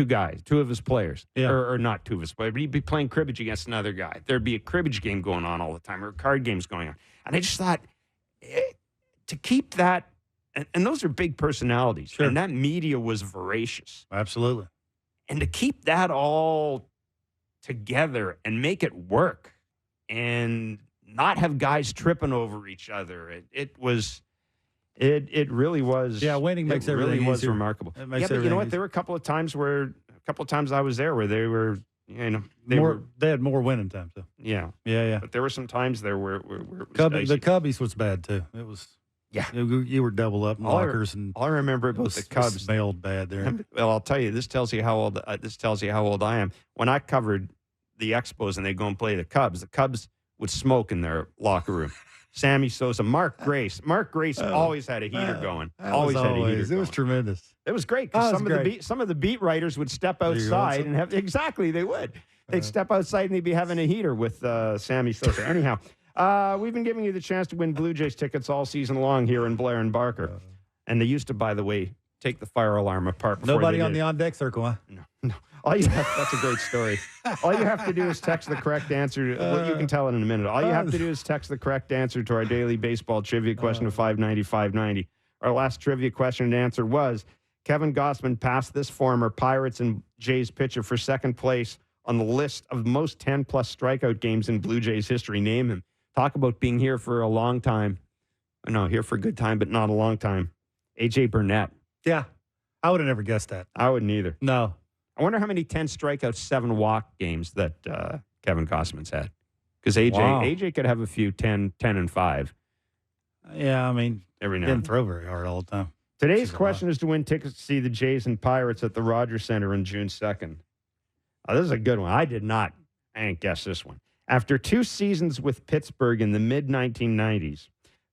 Speaker 1: guys, two of his players. Or not two of his players, but he'd be playing cribbage against another guy. There'd be a cribbage game going on all the time, or card games going on. And I just thought, to keep that, and those are big personalities.
Speaker 2: Sure.
Speaker 1: And that media was voracious.
Speaker 2: Absolutely.
Speaker 1: And to keep that all together and make it work and not have guys tripping over each other, it really was.
Speaker 2: Yeah, winning makes everything
Speaker 1: really was
Speaker 2: easier.
Speaker 1: Remarkable.
Speaker 2: It makes
Speaker 1: but you know what? There were a couple of times I was there where they were,
Speaker 2: they had more winning times though.
Speaker 1: Yeah. But there were some times there where it was dicey.
Speaker 2: The Cubbies was bad too. It was.
Speaker 1: Yeah.
Speaker 2: You were double up in lockers, and
Speaker 1: all I remember about the Cubs
Speaker 2: smelled bad there.
Speaker 1: Well, I'll tell you, this tells you how old I am. When I covered the Expos and they go and play the Cubs would smoke in their locker room. Sammy Sosa, Mark Grace always had a heater going. Always had a heater going.
Speaker 2: It was tremendous.
Speaker 1: It was great because some of the beat writers would step outside and have they would. They'd step outside and they'd be having a heater with Sammy Sosa. Anyhow. We've been giving you the chance to win Blue Jays tickets all season long here in Blair and Barker. And they used to, by the way, take the fire alarm apart before
Speaker 2: Nobody
Speaker 1: they
Speaker 2: on
Speaker 1: did.
Speaker 2: the on-deck circle, huh?
Speaker 1: No. That's a great story. All you have to do is text the correct answer. Well, you can tell it in a minute. All you have to do is text the correct answer to our daily baseball trivia question of 590-590. Our last trivia question and answer was, Kevin Gausman passed this former Pirates and Jays pitcher for second place on the list of most 10-plus strikeout games in Blue Jays history. Name him. Talk about being here for a long time. No, here for a good time, but not a long time. A.J. Burnett.
Speaker 2: Yeah. I would have never guessed that.
Speaker 1: I wouldn't either.
Speaker 2: No.
Speaker 1: I wonder how many 10 strikeouts, 7 walk games that Kevin Gausman's had. Because AJ could have a few 10 and 5.
Speaker 2: Yeah,
Speaker 1: every now
Speaker 2: didn't throw very hard all the time.
Speaker 1: Today's question is to win tickets to see the Jays and Pirates at the Rogers Center on June 2nd. This is a good one. I ain't guessed this one. After 2 seasons with Pittsburgh in the mid-1990s,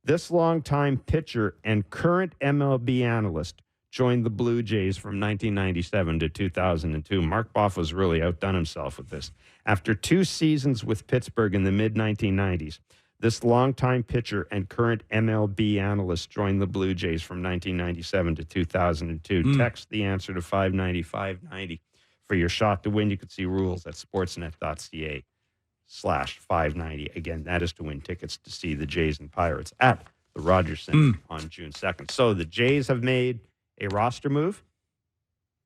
Speaker 1: this longtime pitcher and current MLB analyst joined the Blue Jays from 1997 to 2002. Mark Boffa's really outdone himself with this. After 2 seasons with Pittsburgh in the mid-1990s, this longtime pitcher and current MLB analyst joined the Blue Jays from 1997 to 2002. Text the answer to 590-590 for your shot to win. You can see rules at sportsnet.ca/590. Again, that is to win tickets to see the Jays and Pirates at the Rogers Center on June 2nd. So the Jays have made a roster move.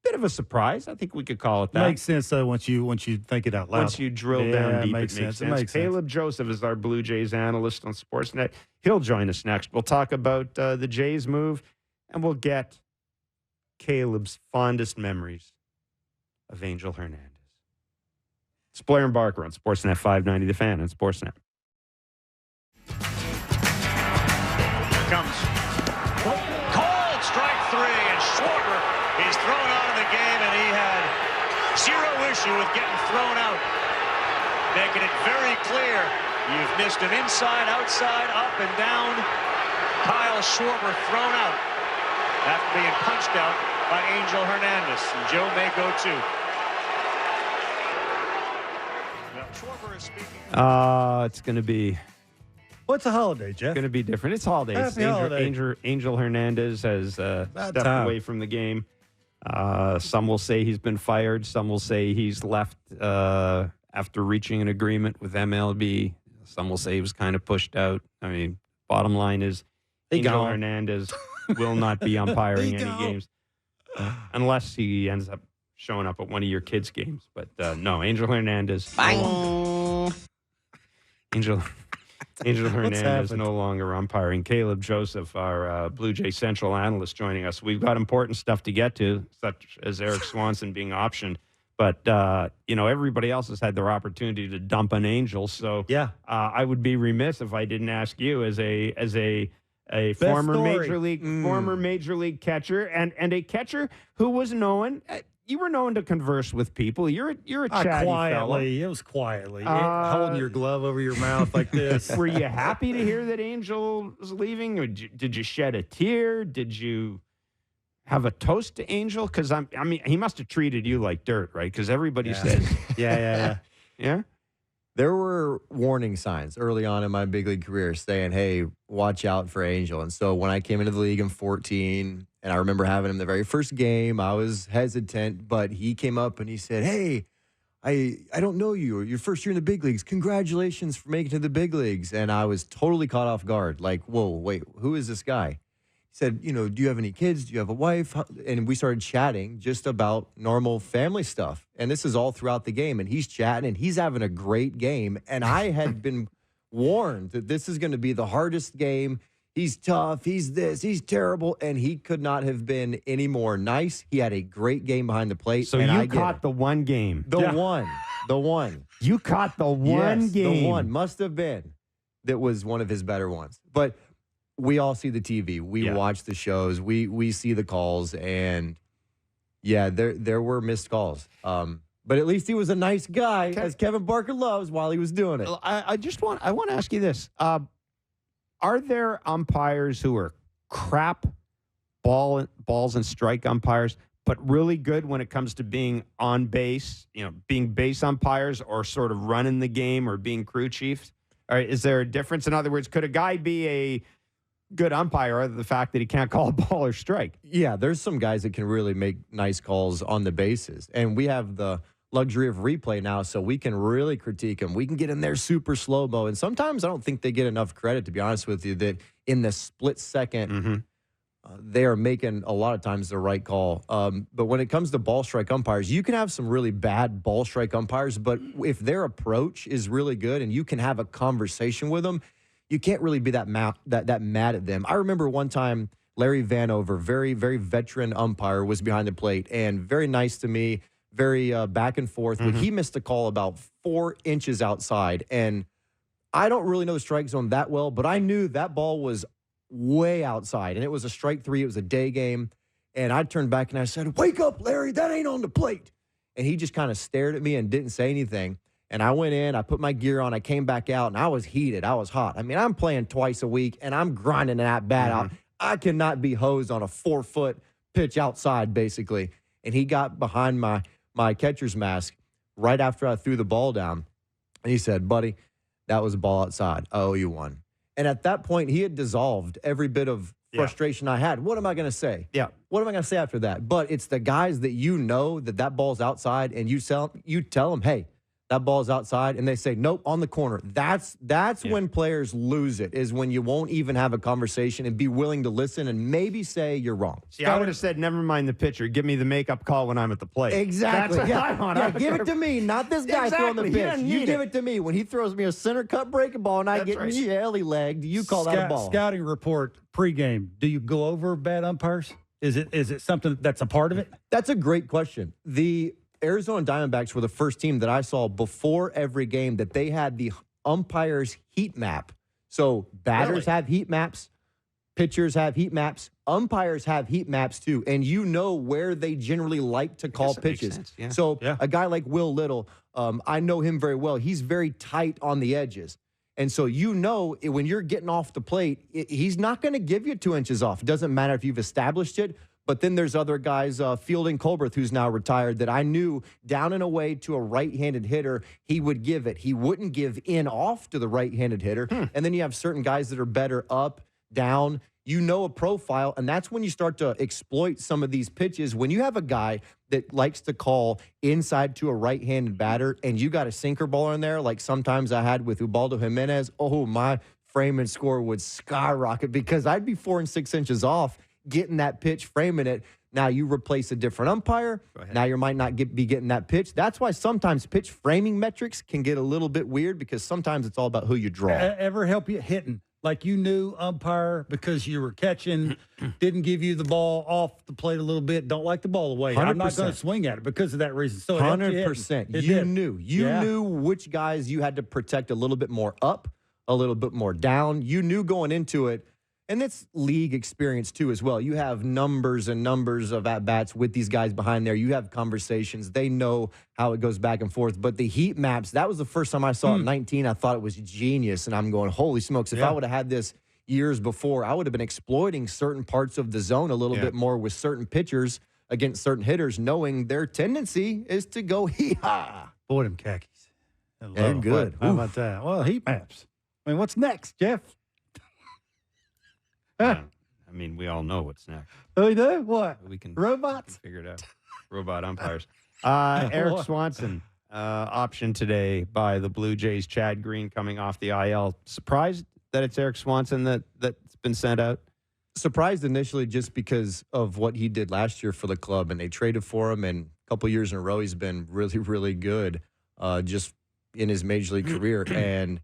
Speaker 1: Bit of a surprise. I think we could call it that.
Speaker 2: Makes sense, though, once you think it out loud.
Speaker 1: Once you drill down deep, it makes sense. Caleb Joseph is our Blue Jays analyst on Sportsnet. He'll join us next. We'll talk about the Jays move, and we'll get Caleb's fondest memories of Angel Hernandez. It's Blair and Barker on Sportsnet 590, The Fan, and Sportsnet.
Speaker 5: Here comes. Called strike 3, and Schwarber is thrown out of the game, and he had zero issue with getting thrown out. Making it very clear, you've missed him inside, outside, up and down. Kyle Schwarber thrown out after being punched out by Angel Hernandez. And Joe may go too.
Speaker 1: It's going to be
Speaker 2: What's a holiday, Jeff?
Speaker 1: going to be different. It's holidays.
Speaker 2: Happy holiday.
Speaker 1: Angel Hernandez has stepped away from the game. Some will say he's been fired. Some will say he's left after reaching an agreement with MLB. Some will say he was kind of pushed out. I mean, bottom line is Angel Hernandez will not be umpiring any games unless he ends up showing up at one of your kids' games. But no, Angel Hernandez. Angel Hernandez no longer umpiring. Caleb Joseph, our Blue Jay Central analyst, joining us. We've got important stuff to get to, such as Erik Swanson being optioned. But, everybody else has had their opportunity to dump an Angel. So I would be remiss if I didn't ask you as a former major league catcher and a catcher who was known. You were known to converse with people. You're a chatty fella.
Speaker 2: It was quietly. Holding your glove over your mouth like this.
Speaker 1: Were you happy to hear that Angel was leaving? Or did you shed a tear? Did you have a toast to Angel? Because he must have treated you like dirt, right? Because everybody says,
Speaker 2: yeah.
Speaker 6: There were warning signs early on in my big league career saying, hey, watch out for Angel. And so when I came into the league in 2014, and I remember having him the very first game, I was hesitant, but he came up and he said, hey, I don't know you. Your first year in the big leagues. Congratulations for making it to the big leagues. And I was totally caught off guard. Like, whoa, wait, who is this guy? He said, do you have any kids? Do you have a wife? And we started chatting just about normal family stuff. And this is all throughout the game. And he's chatting and he's having a great game. And I had been warned that this is going to be the hardest game. He's tough. He's this. He's terrible. And he could not have been any more nice. He had a great game behind the plate.
Speaker 1: So you caught the one game.
Speaker 6: The one.
Speaker 1: You caught the one game.
Speaker 6: The one must have been that was one of his better ones. But we all see the TV. We watch the shows. We see the calls. And, there were missed calls. But at least he was a nice guy, as Kevin Barker loves, while he was doing it.
Speaker 1: I want to ask you this. Are there umpires who are crap balls and strike umpires, but really good when it comes to being on base, being base umpires or sort of running the game or being crew chiefs? Or is there a difference? In other words, could a guy be a good umpire other than the fact that he can't call a ball or strike?
Speaker 6: Yeah, there's some guys that can really make nice calls on the bases. And we have the luxury of replay now, so we can really critique them. We can get in there super slow-mo. And sometimes I don't think they get enough credit, to be honest with you, that in the split second, they are making a lot of times the right call. But when it comes to ball strike umpires, you can have some really bad ball strike umpires, but if their approach is really good and you can have a conversation with them, you can't really be that mad at them. I remember one time Larry Vanover, very, very veteran umpire, was behind the plate and very nice to me, very back and forth. But he missed a call about 4 inches outside. And I don't really know the strike zone that well, but I knew that ball was way outside. And it was a strike 3. It was a day game. And I turned back and I said, wake up, Larry. That ain't on the plate. And he just kind of stared at me and didn't say anything. And I went in, I put my gear on, I came back out, and I was heated. I was hot. I mean, I'm playing twice a week, and I'm grinding that bat out. I cannot be hosed on a 4-foot pitch outside, basically. And he got behind my catcher's mask right after I threw the ball down. And he said, buddy, that was a ball outside. I owe you one. And at that point, he had dissolved every bit of frustration I had. What am I going to say? Yeah. What am I going to say after that? But it's the guys that that ball's outside, and you tell them, hey, that ball's outside, and they say, nope, on the corner. That's when players lose it, is when you won't even have a conversation and be willing to listen and maybe say you're wrong.
Speaker 1: See, I would have said, never mind the pitcher. Give me the makeup call when I'm at the plate.
Speaker 6: Exactly.
Speaker 1: That's what I want.
Speaker 6: Give it to me, not this guy throwing the pitch. You give it to me. When he throws me a center cut breaking ball and I get jelly-legged, you call that a ball.
Speaker 2: Scouting report pregame, do you go over bad umpires? Is it something that's a part of it?
Speaker 6: That's a great question. The Arizona Diamondbacks were the first team that I saw before every game that they had the umpires heat map. So batters have heat maps, pitchers have heat maps, umpires have heat maps too, and you know where they generally like to call pitches. So a guy like Will Little, I know him very well. He's very tight on the edges. And so when you're getting off the plate, he's not going to give you 2 inches off. It doesn't matter if you've established it, But then there's other guys, Fielding Colbert, who's now retired, that I knew down and away to a right-handed hitter, he would give it. He wouldn't give in off to the right-handed hitter. And then you have certain guys that are better up, down. You know a profile, and that's when you start to exploit some of these pitches. When you have a guy that likes to call inside to a right-handed batter, and you got a sinker ball in there, like sometimes I had with Ubaldo Jimenez, my frame and score would skyrocket because I'd be 4 and 6 inches off getting that pitch, framing it. Now you replace a different umpire. Now you might not be getting that pitch. That's why sometimes pitch framing metrics can get a little bit weird because sometimes it's all about who you draw.
Speaker 2: Ever help you hitting? Like you knew umpire because you were catching, didn't give you the ball off the plate a little bit, don't like the ball away. 100%. I'm not going to swing at it because of that reason. So
Speaker 6: 100%. You knew which guys you had to protect a little bit more up, a little bit more down. You knew going into it. And it's league experience, too, as well. You have numbers and numbers of at-bats with these guys behind there. You have conversations. They know how it goes back and forth. But the heat maps, that was the first time I saw it at 19. I thought it was genius. And I'm going, holy smokes, if I would have had this years before, I would have been exploiting certain parts of the zone a little bit more with certain pitchers against certain hitters, knowing their tendency is to go hee-haw.
Speaker 2: Boy, them khakis.
Speaker 6: They're good.
Speaker 2: How about that? Well, heat maps. I mean, what's next, Jeff?
Speaker 1: I mean, we all know what's next.
Speaker 2: Oh, we do? What?
Speaker 1: We can
Speaker 2: robots?
Speaker 1: figure it out. Robot umpires. Erik Swanson, optioned today by the Blue Jays. Chad Green coming off the IL. Surprised that it's Erik Swanson that's been sent out?
Speaker 6: Surprised initially just because of what he did last year for the club, and they traded for him, and a couple years in a row he's been really, really good just in his major league career. And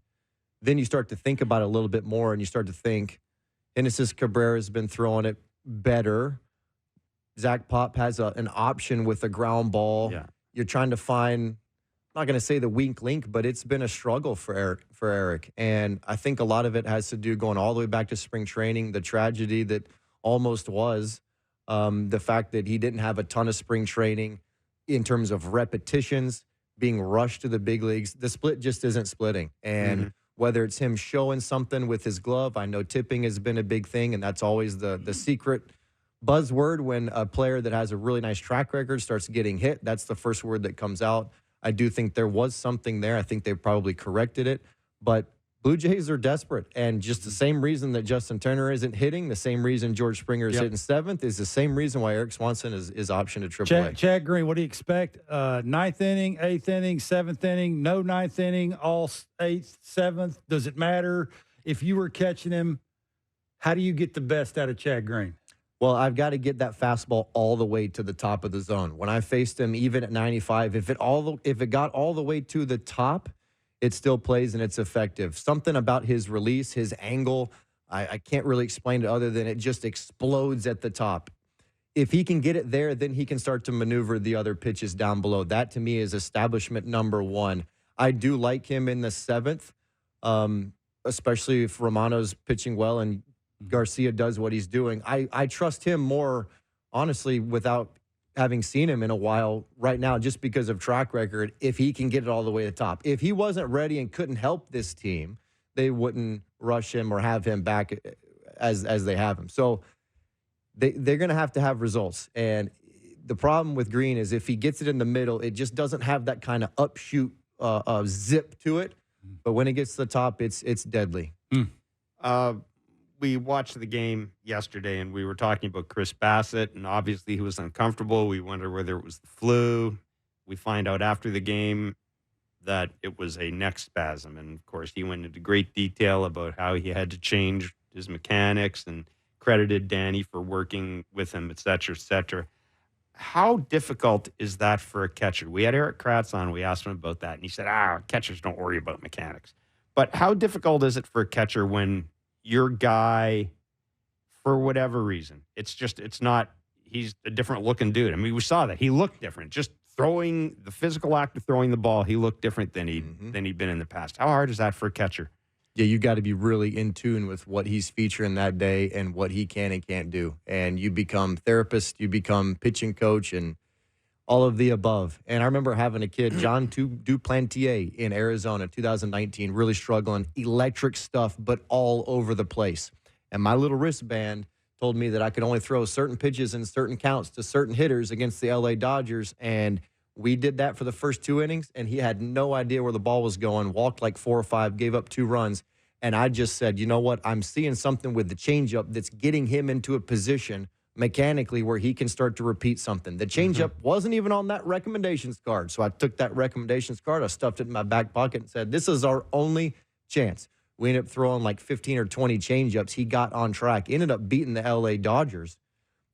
Speaker 6: then you start to think about it a little bit more, and you start to think, Genesis Cabrera's been throwing it better. Zach Pop has an option with a ground ball.
Speaker 1: Yeah.
Speaker 6: You're trying to find, I'm not going to say the weak link, but it's been a struggle for Erik. And I think a lot of it has to do going all the way back to spring training, the tragedy that almost was, the fact that he didn't have a ton of spring training in terms of repetitions, being rushed to the big leagues. The split just isn't splitting. And whether it's him showing something with his glove, I know tipping has been a big thing, and that's always the secret buzzword when a player that has a really nice track record starts getting hit. That's the first word that comes out. I do think there was something there. I think they probably corrected it. But Blue Jays are desperate, and just the same reason that Justin Turner isn't hitting, the same reason George Springer is hitting seventh, is the same reason why Erik Swanson is optioned to AAA.
Speaker 2: Chad Green, what do you expect? Ninth inning, eighth inning, seventh inning, no ninth inning, all eighth, seventh. Does it matter? If you were catching him, how do you get the best out of Chad Green?
Speaker 6: Well, I've got to get that fastball all the way to the top of the zone. When I faced him, even at 95, if it got all the way to the top, it still plays and it's effective. Something about his release, his angle, I can't really explain it other than it just explodes at the top. If he can get it there, then he can start to maneuver the other pitches down below. That, to me, is establishment number one. I do like him in the seventh, especially if Romano's pitching well and Garcia does what he's doing. I trust him more, honestly, without having seen him in a while right now, just because of track record, if he can get it all the way to the top. If he wasn't ready and couldn't help this team, they wouldn't rush him or have him back as they have him. So they're going to have results. And the problem with Green is if he gets it in the middle, it just doesn't have that kind of upshoot zip to it. But when it gets to the top, it's deadly.
Speaker 1: We watched the game yesterday, and we were talking about Chris Bassitt, and obviously he was uncomfortable. We wonder whether it was the flu. We find out after the game that it was a neck spasm, and of course he went into great detail about how he had to change his mechanics and credited Danny for working with him, et cetera, et cetera. How difficult is that for a catcher? We had Erik Kratz on. We asked him about that, and he said, catchers don't worry about mechanics. But how difficult is it for a catcher when your guy, for whatever reason, it's not, he's a different looking dude. I mean, we saw that. He looked different. Just throwing, the physical act of throwing the ball, he looked different than he'd been in the past. How hard is that for a catcher?
Speaker 6: Yeah, you got to be really in tune with what he's featuring that day and what he can and can't do. And you become therapist, you become pitching coach, and all of the above. And I remember having a kid, John Duplantier, in Arizona, 2019, really struggling, electric stuff, but all over the place. And my little wristband told me that I could only throw certain pitches and certain counts to certain hitters against the LA Dodgers. And we did that for the first 2 innings, and he had no idea where the ball was going, walked like 4 or 5, gave up 2 runs. And I just said, you know what? I'm seeing something with the changeup that's getting him into a position mechanically where he can start to repeat something. The changeup wasn't even on that recommendations card. So I took that recommendations card, I stuffed it in my back pocket and said, this is our only chance. We ended up throwing like 15 or 20 changeups. He got on track, ended up beating the LA Dodgers.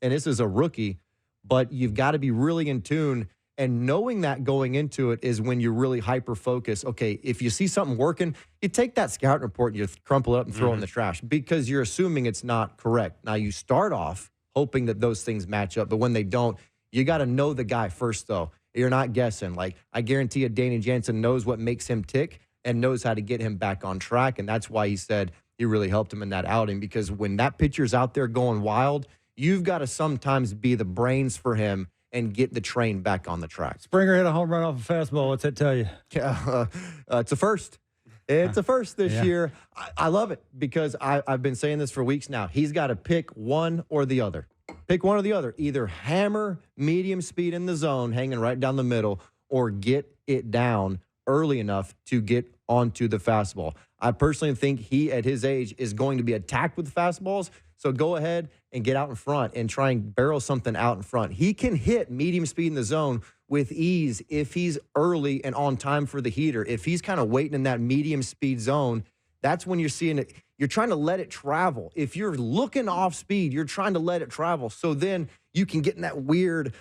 Speaker 6: And this is a rookie, but you've got to be really in tune. And knowing that going into it is when you really hyper-focus. Okay, if you see something working, you take that scouting report and you crumple it up and throw it in the trash because you're assuming it's not correct. Now, you start off hoping that those things match up, but when they don't, you got to know the guy first, though. You're not guessing. Like, I guarantee you Danny Jansen knows what makes him tick and knows how to get him back on track, and that's why he said he really helped him in that outing because when that pitcher's out there going wild, you've got to sometimes be the brains for him and get the train back on the track.
Speaker 2: Springer hit a home run off a fastball. What's that tell you?
Speaker 6: Yeah, it's a first. It's a first this year. I love it because I've been saying this for weeks now. He's got to pick one or the other. Pick one or the other. Either hammer medium speed in the zone, hanging right down the middle, or get it down early enough to get onto the fastball. I personally think he, at his age, is going to be attacked with fastballs. So go ahead and get out in front and try and barrel something out in front. He can hit medium speed in the zone with ease if he's early and on time for the heater. If he's kind of waiting in that medium speed zone, that's when you're seeing it. You're trying to let it travel. If you're looking off speed, you're trying to let it travel. So then you can get in that weird,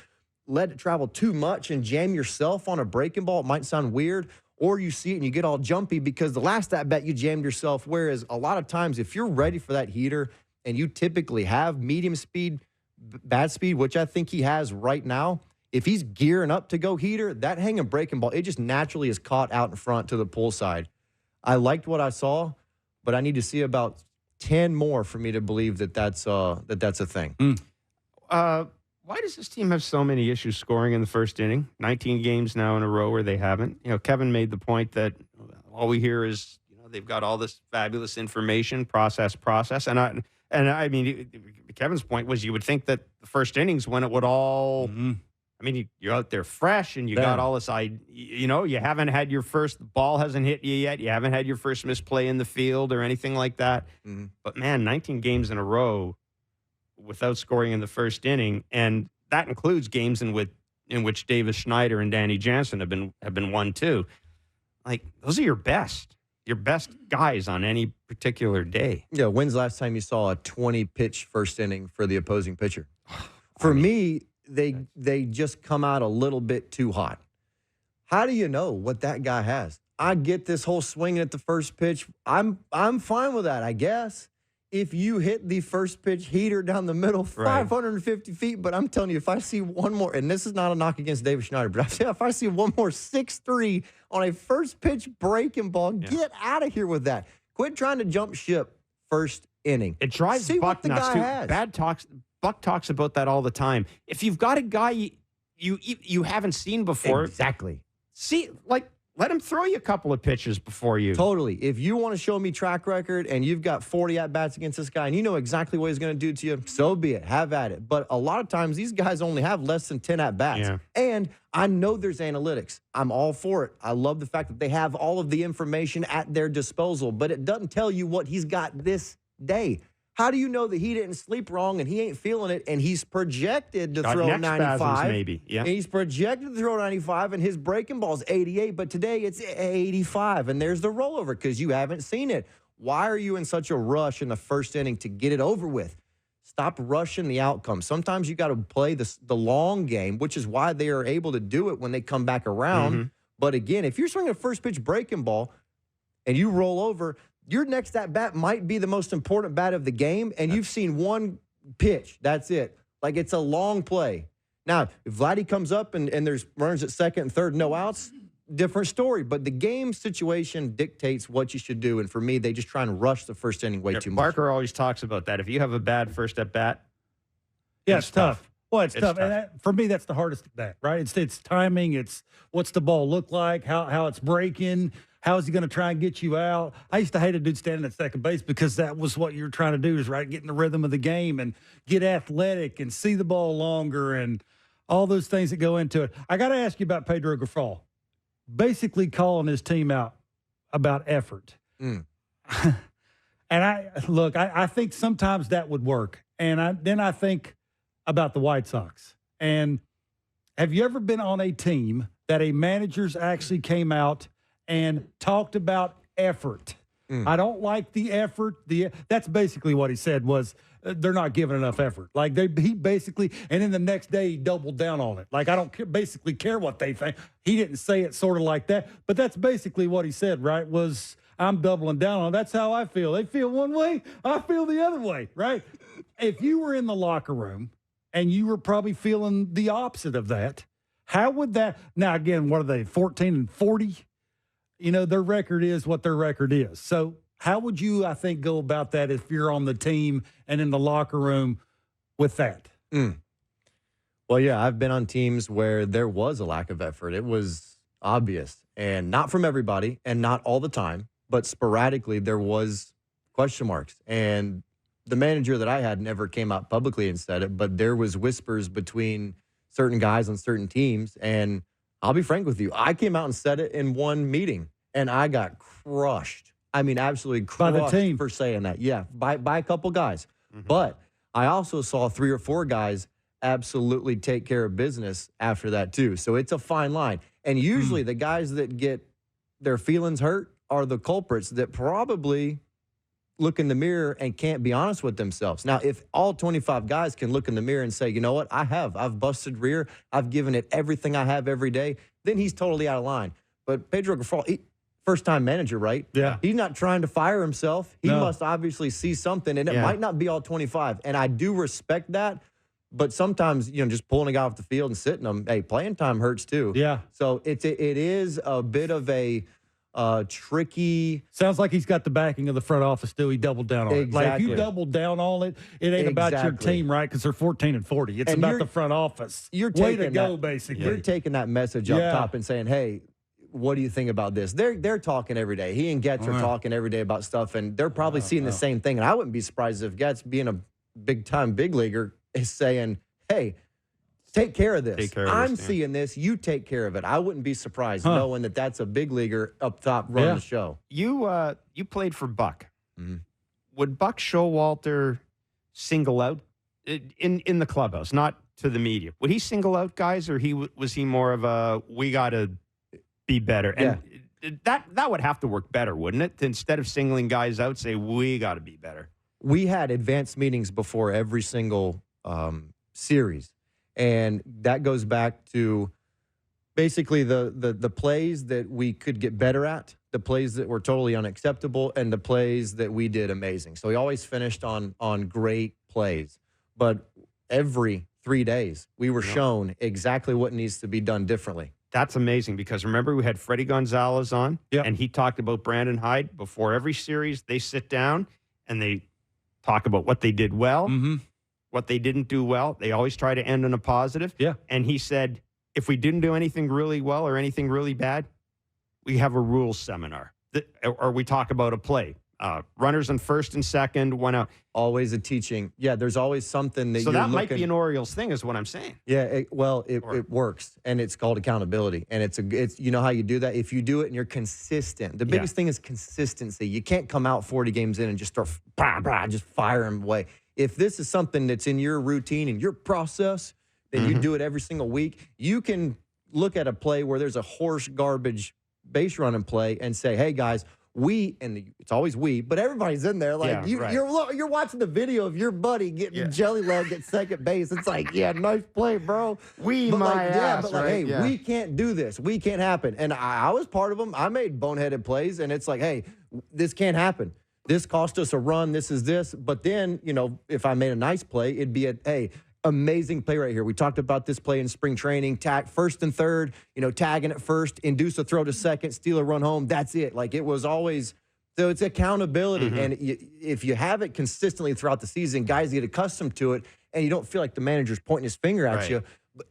Speaker 6: let it travel too much and jam yourself on a breaking ball. It might sound weird. Or you see it and you get all jumpy because the last at bat you jammed yourself. Whereas a lot of times if you're ready for that heater, and you typically have medium speed, bad speed, which I think he has right now, if he's gearing up to go heater, that hanging breaking ball, it just naturally is caught out in front to the pull side. I liked what I saw, but I need to see about 10 more for me to believe that that's a thing.
Speaker 1: Why does this team have so many issues scoring in the first inning? 19 games now in a row where they haven't. You know, Kevin made the point that all we hear is, you know, they've got all this fabulous information, process. And I mean, Kevin's point was you would think that the first innings when it would all, I mean, you're out there fresh and you got all this, you know, you haven't had your first, the ball hasn't hit you yet. You haven't had your first misplay in the field or anything like that. But man, 19 games in a row without scoring in the first inning. And that includes games in which Davis Schneider and Danny Jansen have been won too. Like, those are your best guys on any particular day.
Speaker 6: Yeah, when's the last time you saw a 20-pitch first inning for the opposing pitcher? For me, they just come out a little bit too hot. How do you know what that guy has? I get this whole swinging at the first pitch. I'm fine with that, I guess. If you hit the first pitch heater down the middle, 550 feet, but I'm telling you, if I see one more, and this is not a knock against David Schneider, but if I see one more 6'3" on a first pitch breaking ball, get out of here with that. Quit trying to jump ship first inning.
Speaker 1: It drives Buck nuts too. Buck talks about that all the time. If you've got a guy you haven't seen before,
Speaker 6: exactly.
Speaker 1: See, like, let him throw you a couple of pitches before you.
Speaker 6: Totally. If you want to show me track record and you've got 40 at-bats against this guy and you know exactly what he's going to do to you, so be it. Have at it. But a lot of times these guys only have less than 10 at-bats.
Speaker 1: Yeah.
Speaker 6: And I know there's analytics. I'm all for it. I love the fact that they have all of the information at their disposal, but it doesn't tell you what he's got this day. How do you know that he didn't sleep wrong and he ain't feeling it and he's projected to throw 95?
Speaker 1: Maybe, yeah.
Speaker 6: And he's projected to throw 95 and his breaking ball's 88, but today it's 85 and there's the rollover because you haven't seen it. Why are you in such a rush in the first inning to get it over with? Stop rushing the outcome. Sometimes you got to play the long game, which is why they are able to do it when they come back around. But again, if you're swinging a first pitch breaking ball and you roll over, your next at-bat might be the most important bat of the game, and you've seen one pitch. That's it. Like, it's a long play. Now, if Vladdy comes up and there's runners at second and third, no outs, different story. But the game situation dictates what you should do. And for me, they just try and rush the first inning way too much.
Speaker 1: Barker always talks about that. If you have a bad first at-bat,
Speaker 2: it's tough. Well, it's tough. And for me, that's the hardest at bat, right? It's timing. It's what's the ball look like, how it's breaking, How is he going to try and get you out? I used to hate a dude standing at second base because that was what you're trying to do is, right, get in the rhythm of the game and get athletic and see the ball longer and all those things that go into it. I got to ask you about Pedro Grifol, basically calling his team out about effort. And I think sometimes that would work. And then I think about the White Sox. And have you ever been on a team that a manager's actually came out and talked about effort? I don't like the effort. That's basically what he said was they're not giving enough effort. Like he basically, and then the next day he doubled down on it. Like I don't basically care what they think. He didn't say it sort of like that, but that's basically what he said, right? Was I'm doubling down on it. That's how I feel. They feel one way, I feel the other way, right? If you were in the locker room and you were probably feeling the opposite of that, how would that, now again, what are they, 14-40? You know, their record is what their record is. So how would you, I think, go about that if you're on the team and in the locker room with that?
Speaker 6: Well, yeah, I've been on teams where there was a lack of effort. It was obvious, and not from everybody and not all the time, but sporadically there was question marks. And the manager that I had never came out publicly and said it, but there was whispers between certain guys on certain teams. And I'll be frank with you, I came out and said it in one meeting, and I got crushed. I mean, absolutely crushed
Speaker 2: by the team
Speaker 6: for saying that. Yeah, by a couple guys. But I also saw 3 or 4 guys absolutely take care of business after that too. So it's a fine line. And usually the guys that get their feelings hurt are the culprits that probably look in the mirror and can't be honest with themselves. Now, if all 25 guys can look in the mirror and say, you know what, I've busted rear, I've given it everything I have every day, then he's totally out of line. But Pedro Grifol, first-time manager, right?
Speaker 2: Yeah.
Speaker 6: He's not trying to fire himself. He must obviously see something, and it might not be all 25. And I do respect that, but sometimes, you know, just pulling a guy off the field and sitting him, hey, playing time hurts too.
Speaker 2: Yeah.
Speaker 6: So it is a bit of a tricky.
Speaker 2: Sounds like he's got the backing of the front office too. He doubled down on it. Like if you double down on it, it ain't about your team, right? Because they're 14-40. It's about the front office.
Speaker 6: You're
Speaker 2: way
Speaker 6: taking
Speaker 2: to go,
Speaker 6: that,
Speaker 2: basically.
Speaker 6: You're taking that message up top and saying, hey, what do you think about this? They're talking every day. He and Getz are talking every day about stuff, and they're probably seeing the same thing. And I wouldn't be surprised if Getz, being a big-time big leaguer, is saying, hey, take care of this. I'm seeing this. You take care of it. I wouldn't be surprised knowing that that's a big leaguer up top running the show.
Speaker 1: You played for Buck. Would Buck Showalter single out in the clubhouse, not to the media? Would he single out guys, or was he more of a we got to be better? And that would have to work better, wouldn't it? Instead of singling guys out, say we got to be better.
Speaker 6: We had advanced meetings before every single series. And that goes back to basically the plays that we could get better at, the plays that were totally unacceptable, and the plays that we did amazing. So we always finished on great plays. But every 3 days, we were shown exactly what needs to be done differently.
Speaker 1: That's amazing, because remember we had Freddie Gonzalez on, and he talked about Brandon Hyde. Before every series, they sit down and they talk about what they did well, what they didn't do well. They always try to end on a positive.
Speaker 2: Yeah.
Speaker 1: And he said, if we didn't do anything really well or anything really bad, we have a rules seminar. Or we talk about a play. Runners on first and second, one out.
Speaker 6: Always a teaching. Yeah, there's always something that
Speaker 1: so that might be an Orioles thing, is what I'm saying.
Speaker 6: Yeah, it works, and it's called accountability. And it's you know how you do that? If you do it and you're consistent. The biggest thing is consistency. You can't come out 40 games in and just start just fire them away. If this is something that's in your routine and your process, then you do it every single week. You can look at a play where there's a horse garbage base running play and say, hey, guys, it's always we, but everybody's in there. Like you're watching the video of your buddy getting jelly legged at second base. It's like, yeah, nice play, bro.
Speaker 1: We
Speaker 6: can't do this. We can't happen. And I was part of them. I made boneheaded plays, and it's like, hey, this can't happen. This cost us a run. This is this. But then, you know, if I made a nice play, it'd be amazing play right here. We talked about this play in spring training. Tag first and third, you know, tagging it first, induce a throw to second, steal a run home. That's it. Like, it was always, so it's accountability. And if you have it consistently throughout the season, guys get accustomed to it, and you don't feel like the manager's pointing his finger at you.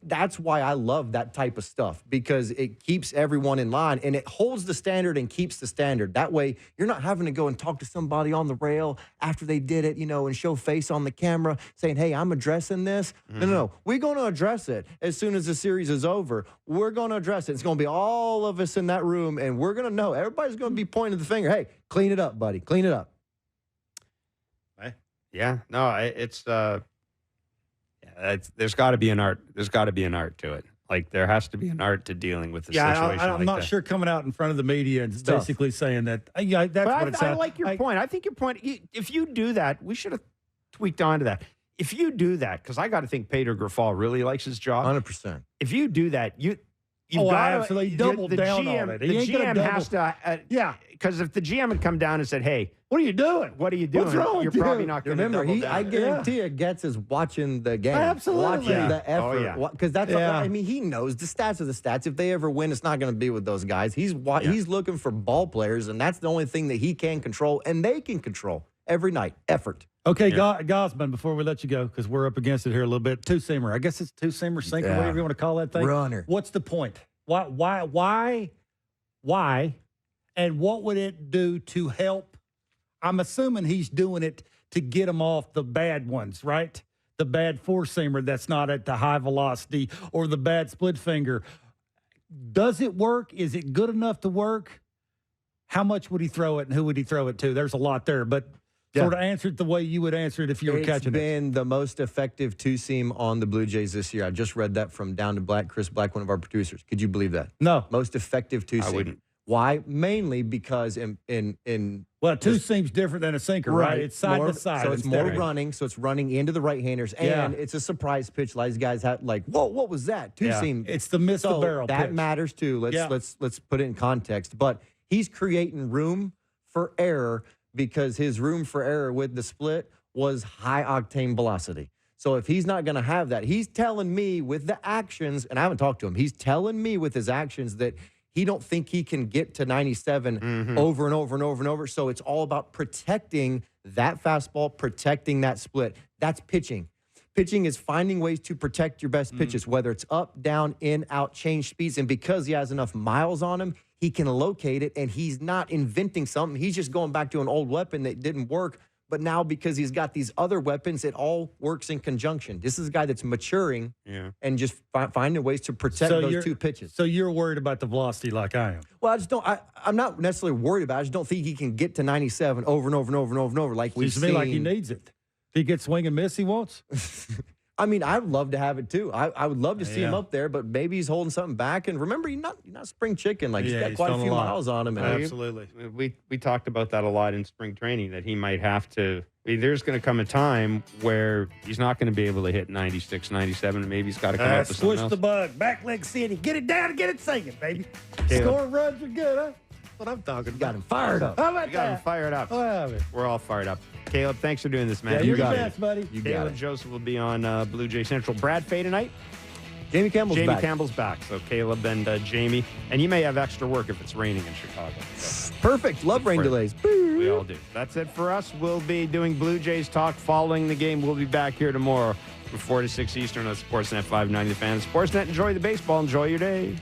Speaker 6: That's why I love that type of stuff, because it keeps everyone in line and it holds the standard and keeps the standard. That way, you're not having to go and talk to somebody on the rail after they did it, and show face on the camera saying, hey, I'm addressing this. No. We're going to address it as soon as the series is over. We're going to address it. It's going to be all of us in that room, and we're going to know. Everybody's going to be pointing the finger. Hey, clean it up, buddy. Clean it up.
Speaker 1: Yeah, no, there's got to be an art. There's got to be an art to it. Like, there has to be an art to dealing with the situation.
Speaker 2: I'm not sure coming out in front of the media and basically saying that. Yeah, that's what it sounds.
Speaker 1: I like your point. I think your point. If you do that, we should have tweaked onto that. If you do that, because I got to think Peter Grafal really likes his job.
Speaker 6: 100%.
Speaker 1: If you do that, you've got to
Speaker 2: absolutely double down on it.
Speaker 1: The GM has to. Because if the GM had come down and said, "Hey,
Speaker 2: what are you doing?
Speaker 1: What are you doing?"
Speaker 2: What's wrong
Speaker 1: You're
Speaker 2: with you?
Speaker 1: probably not going to double down.
Speaker 6: I guarantee you, Getz is watching the game.
Speaker 2: Absolutely.
Speaker 6: Watching the effort.
Speaker 1: Oh, yeah.
Speaker 6: Because that's, he knows the stats are the stats. If they ever win, it's not going to be with those guys. He's looking for ball players, and that's the only thing that he can control, and they can control every night. Effort.
Speaker 2: Okay, Gosman, before we let you go, because we're up against it here a little bit, two-seamer. I guess it's two-seamer, sinker, whatever you want to call that thing.
Speaker 6: Runner.
Speaker 2: What's the point? Why? And what would it do to help? I'm assuming he's doing it to get him off the bad ones, right? The bad four-seamer that's not at the high velocity, or the bad split finger. Does it work? Is it good enough to work? How much would he throw it, and who would he throw it to? There's a lot there, but sort of answer it the way you would answer it if you were catching it.
Speaker 6: It's been the most effective two-seam on the Blue Jays this year. I just read that from Down to Black, Chris Black, one of our producers. Could you believe that?
Speaker 2: No.
Speaker 6: Most effective two-seam.
Speaker 1: I wouldn't.
Speaker 6: Why? Mainly because
Speaker 2: well, two seam's different than a sinker, right? It's side to side.
Speaker 6: So it's more running. So it's running into the right-handers, and it's a surprise pitch. A lot of these guys have whoa, what was that? Two-seam.
Speaker 2: It's the miss the barrel
Speaker 6: that
Speaker 2: pitch.
Speaker 6: matters too. Let's put it in context. But he's creating room for error, because his room for error with the split was high octane velocity. So if he's not going to have that, he's telling me with the actions, and I haven't talked to him, he's telling me with his actions that he don't think he can get to 97 over and over and over and over. So it's all about protecting that fastball, protecting that split. That's pitching. Pitching is finding ways to protect your best pitches, whether it's up, down, in, out, change speeds. And because he has enough miles on him, he can locate it, and he's not inventing something. He's just going back to an old weapon that didn't work. But now, because he's got these other weapons, it all works in conjunction. This is a guy that's maturing and just finding ways to protect those two pitches.
Speaker 2: So you're worried about the velocity like I am?
Speaker 6: Well, I just don't. I'm not necessarily worried about it. I just don't think he can get to 97 over and over and over and over and over like we've seen.
Speaker 2: Seems to me like he needs it. If he gets swing and miss, he wants.
Speaker 6: I mean, I'd love to have it too. I would love to see him up there, but maybe he's holding something back. And remember, you're not spring chicken. Like, he's got quite a few miles on him.
Speaker 2: Absolutely.
Speaker 1: We talked about that a lot in spring training, that he might have to. There's going to come a time where he's not going to be able to hit 96, 97, and maybe he's got to come up with something else.
Speaker 2: Squish the bug. Back leg city. Get it down and get it singing, baby. Score runs are good, huh? That's what I'm talking about.
Speaker 6: Got him fired up.
Speaker 2: How about
Speaker 1: You got him fired up.
Speaker 2: I have it.
Speaker 1: We're all fired up. Caleb, thanks for doing this, man.
Speaker 2: Yeah, you're the best, buddy.
Speaker 6: You got
Speaker 1: Caleb
Speaker 6: it.
Speaker 1: Joseph will be on Blue Jay Central. Brad Fay tonight.
Speaker 6: Jamie Campbell's back.
Speaker 1: So Caleb and Jamie. And you may have extra work if it's raining in Chicago. So
Speaker 6: Perfect. Love rain delays.
Speaker 1: we all do. That's it for us. We'll be doing Blue Jays talk following the game. We'll be back here tomorrow from 4 to 6 Eastern on Sportsnet 590 The Fan. Sportsnet, enjoy the baseball. Enjoy your day.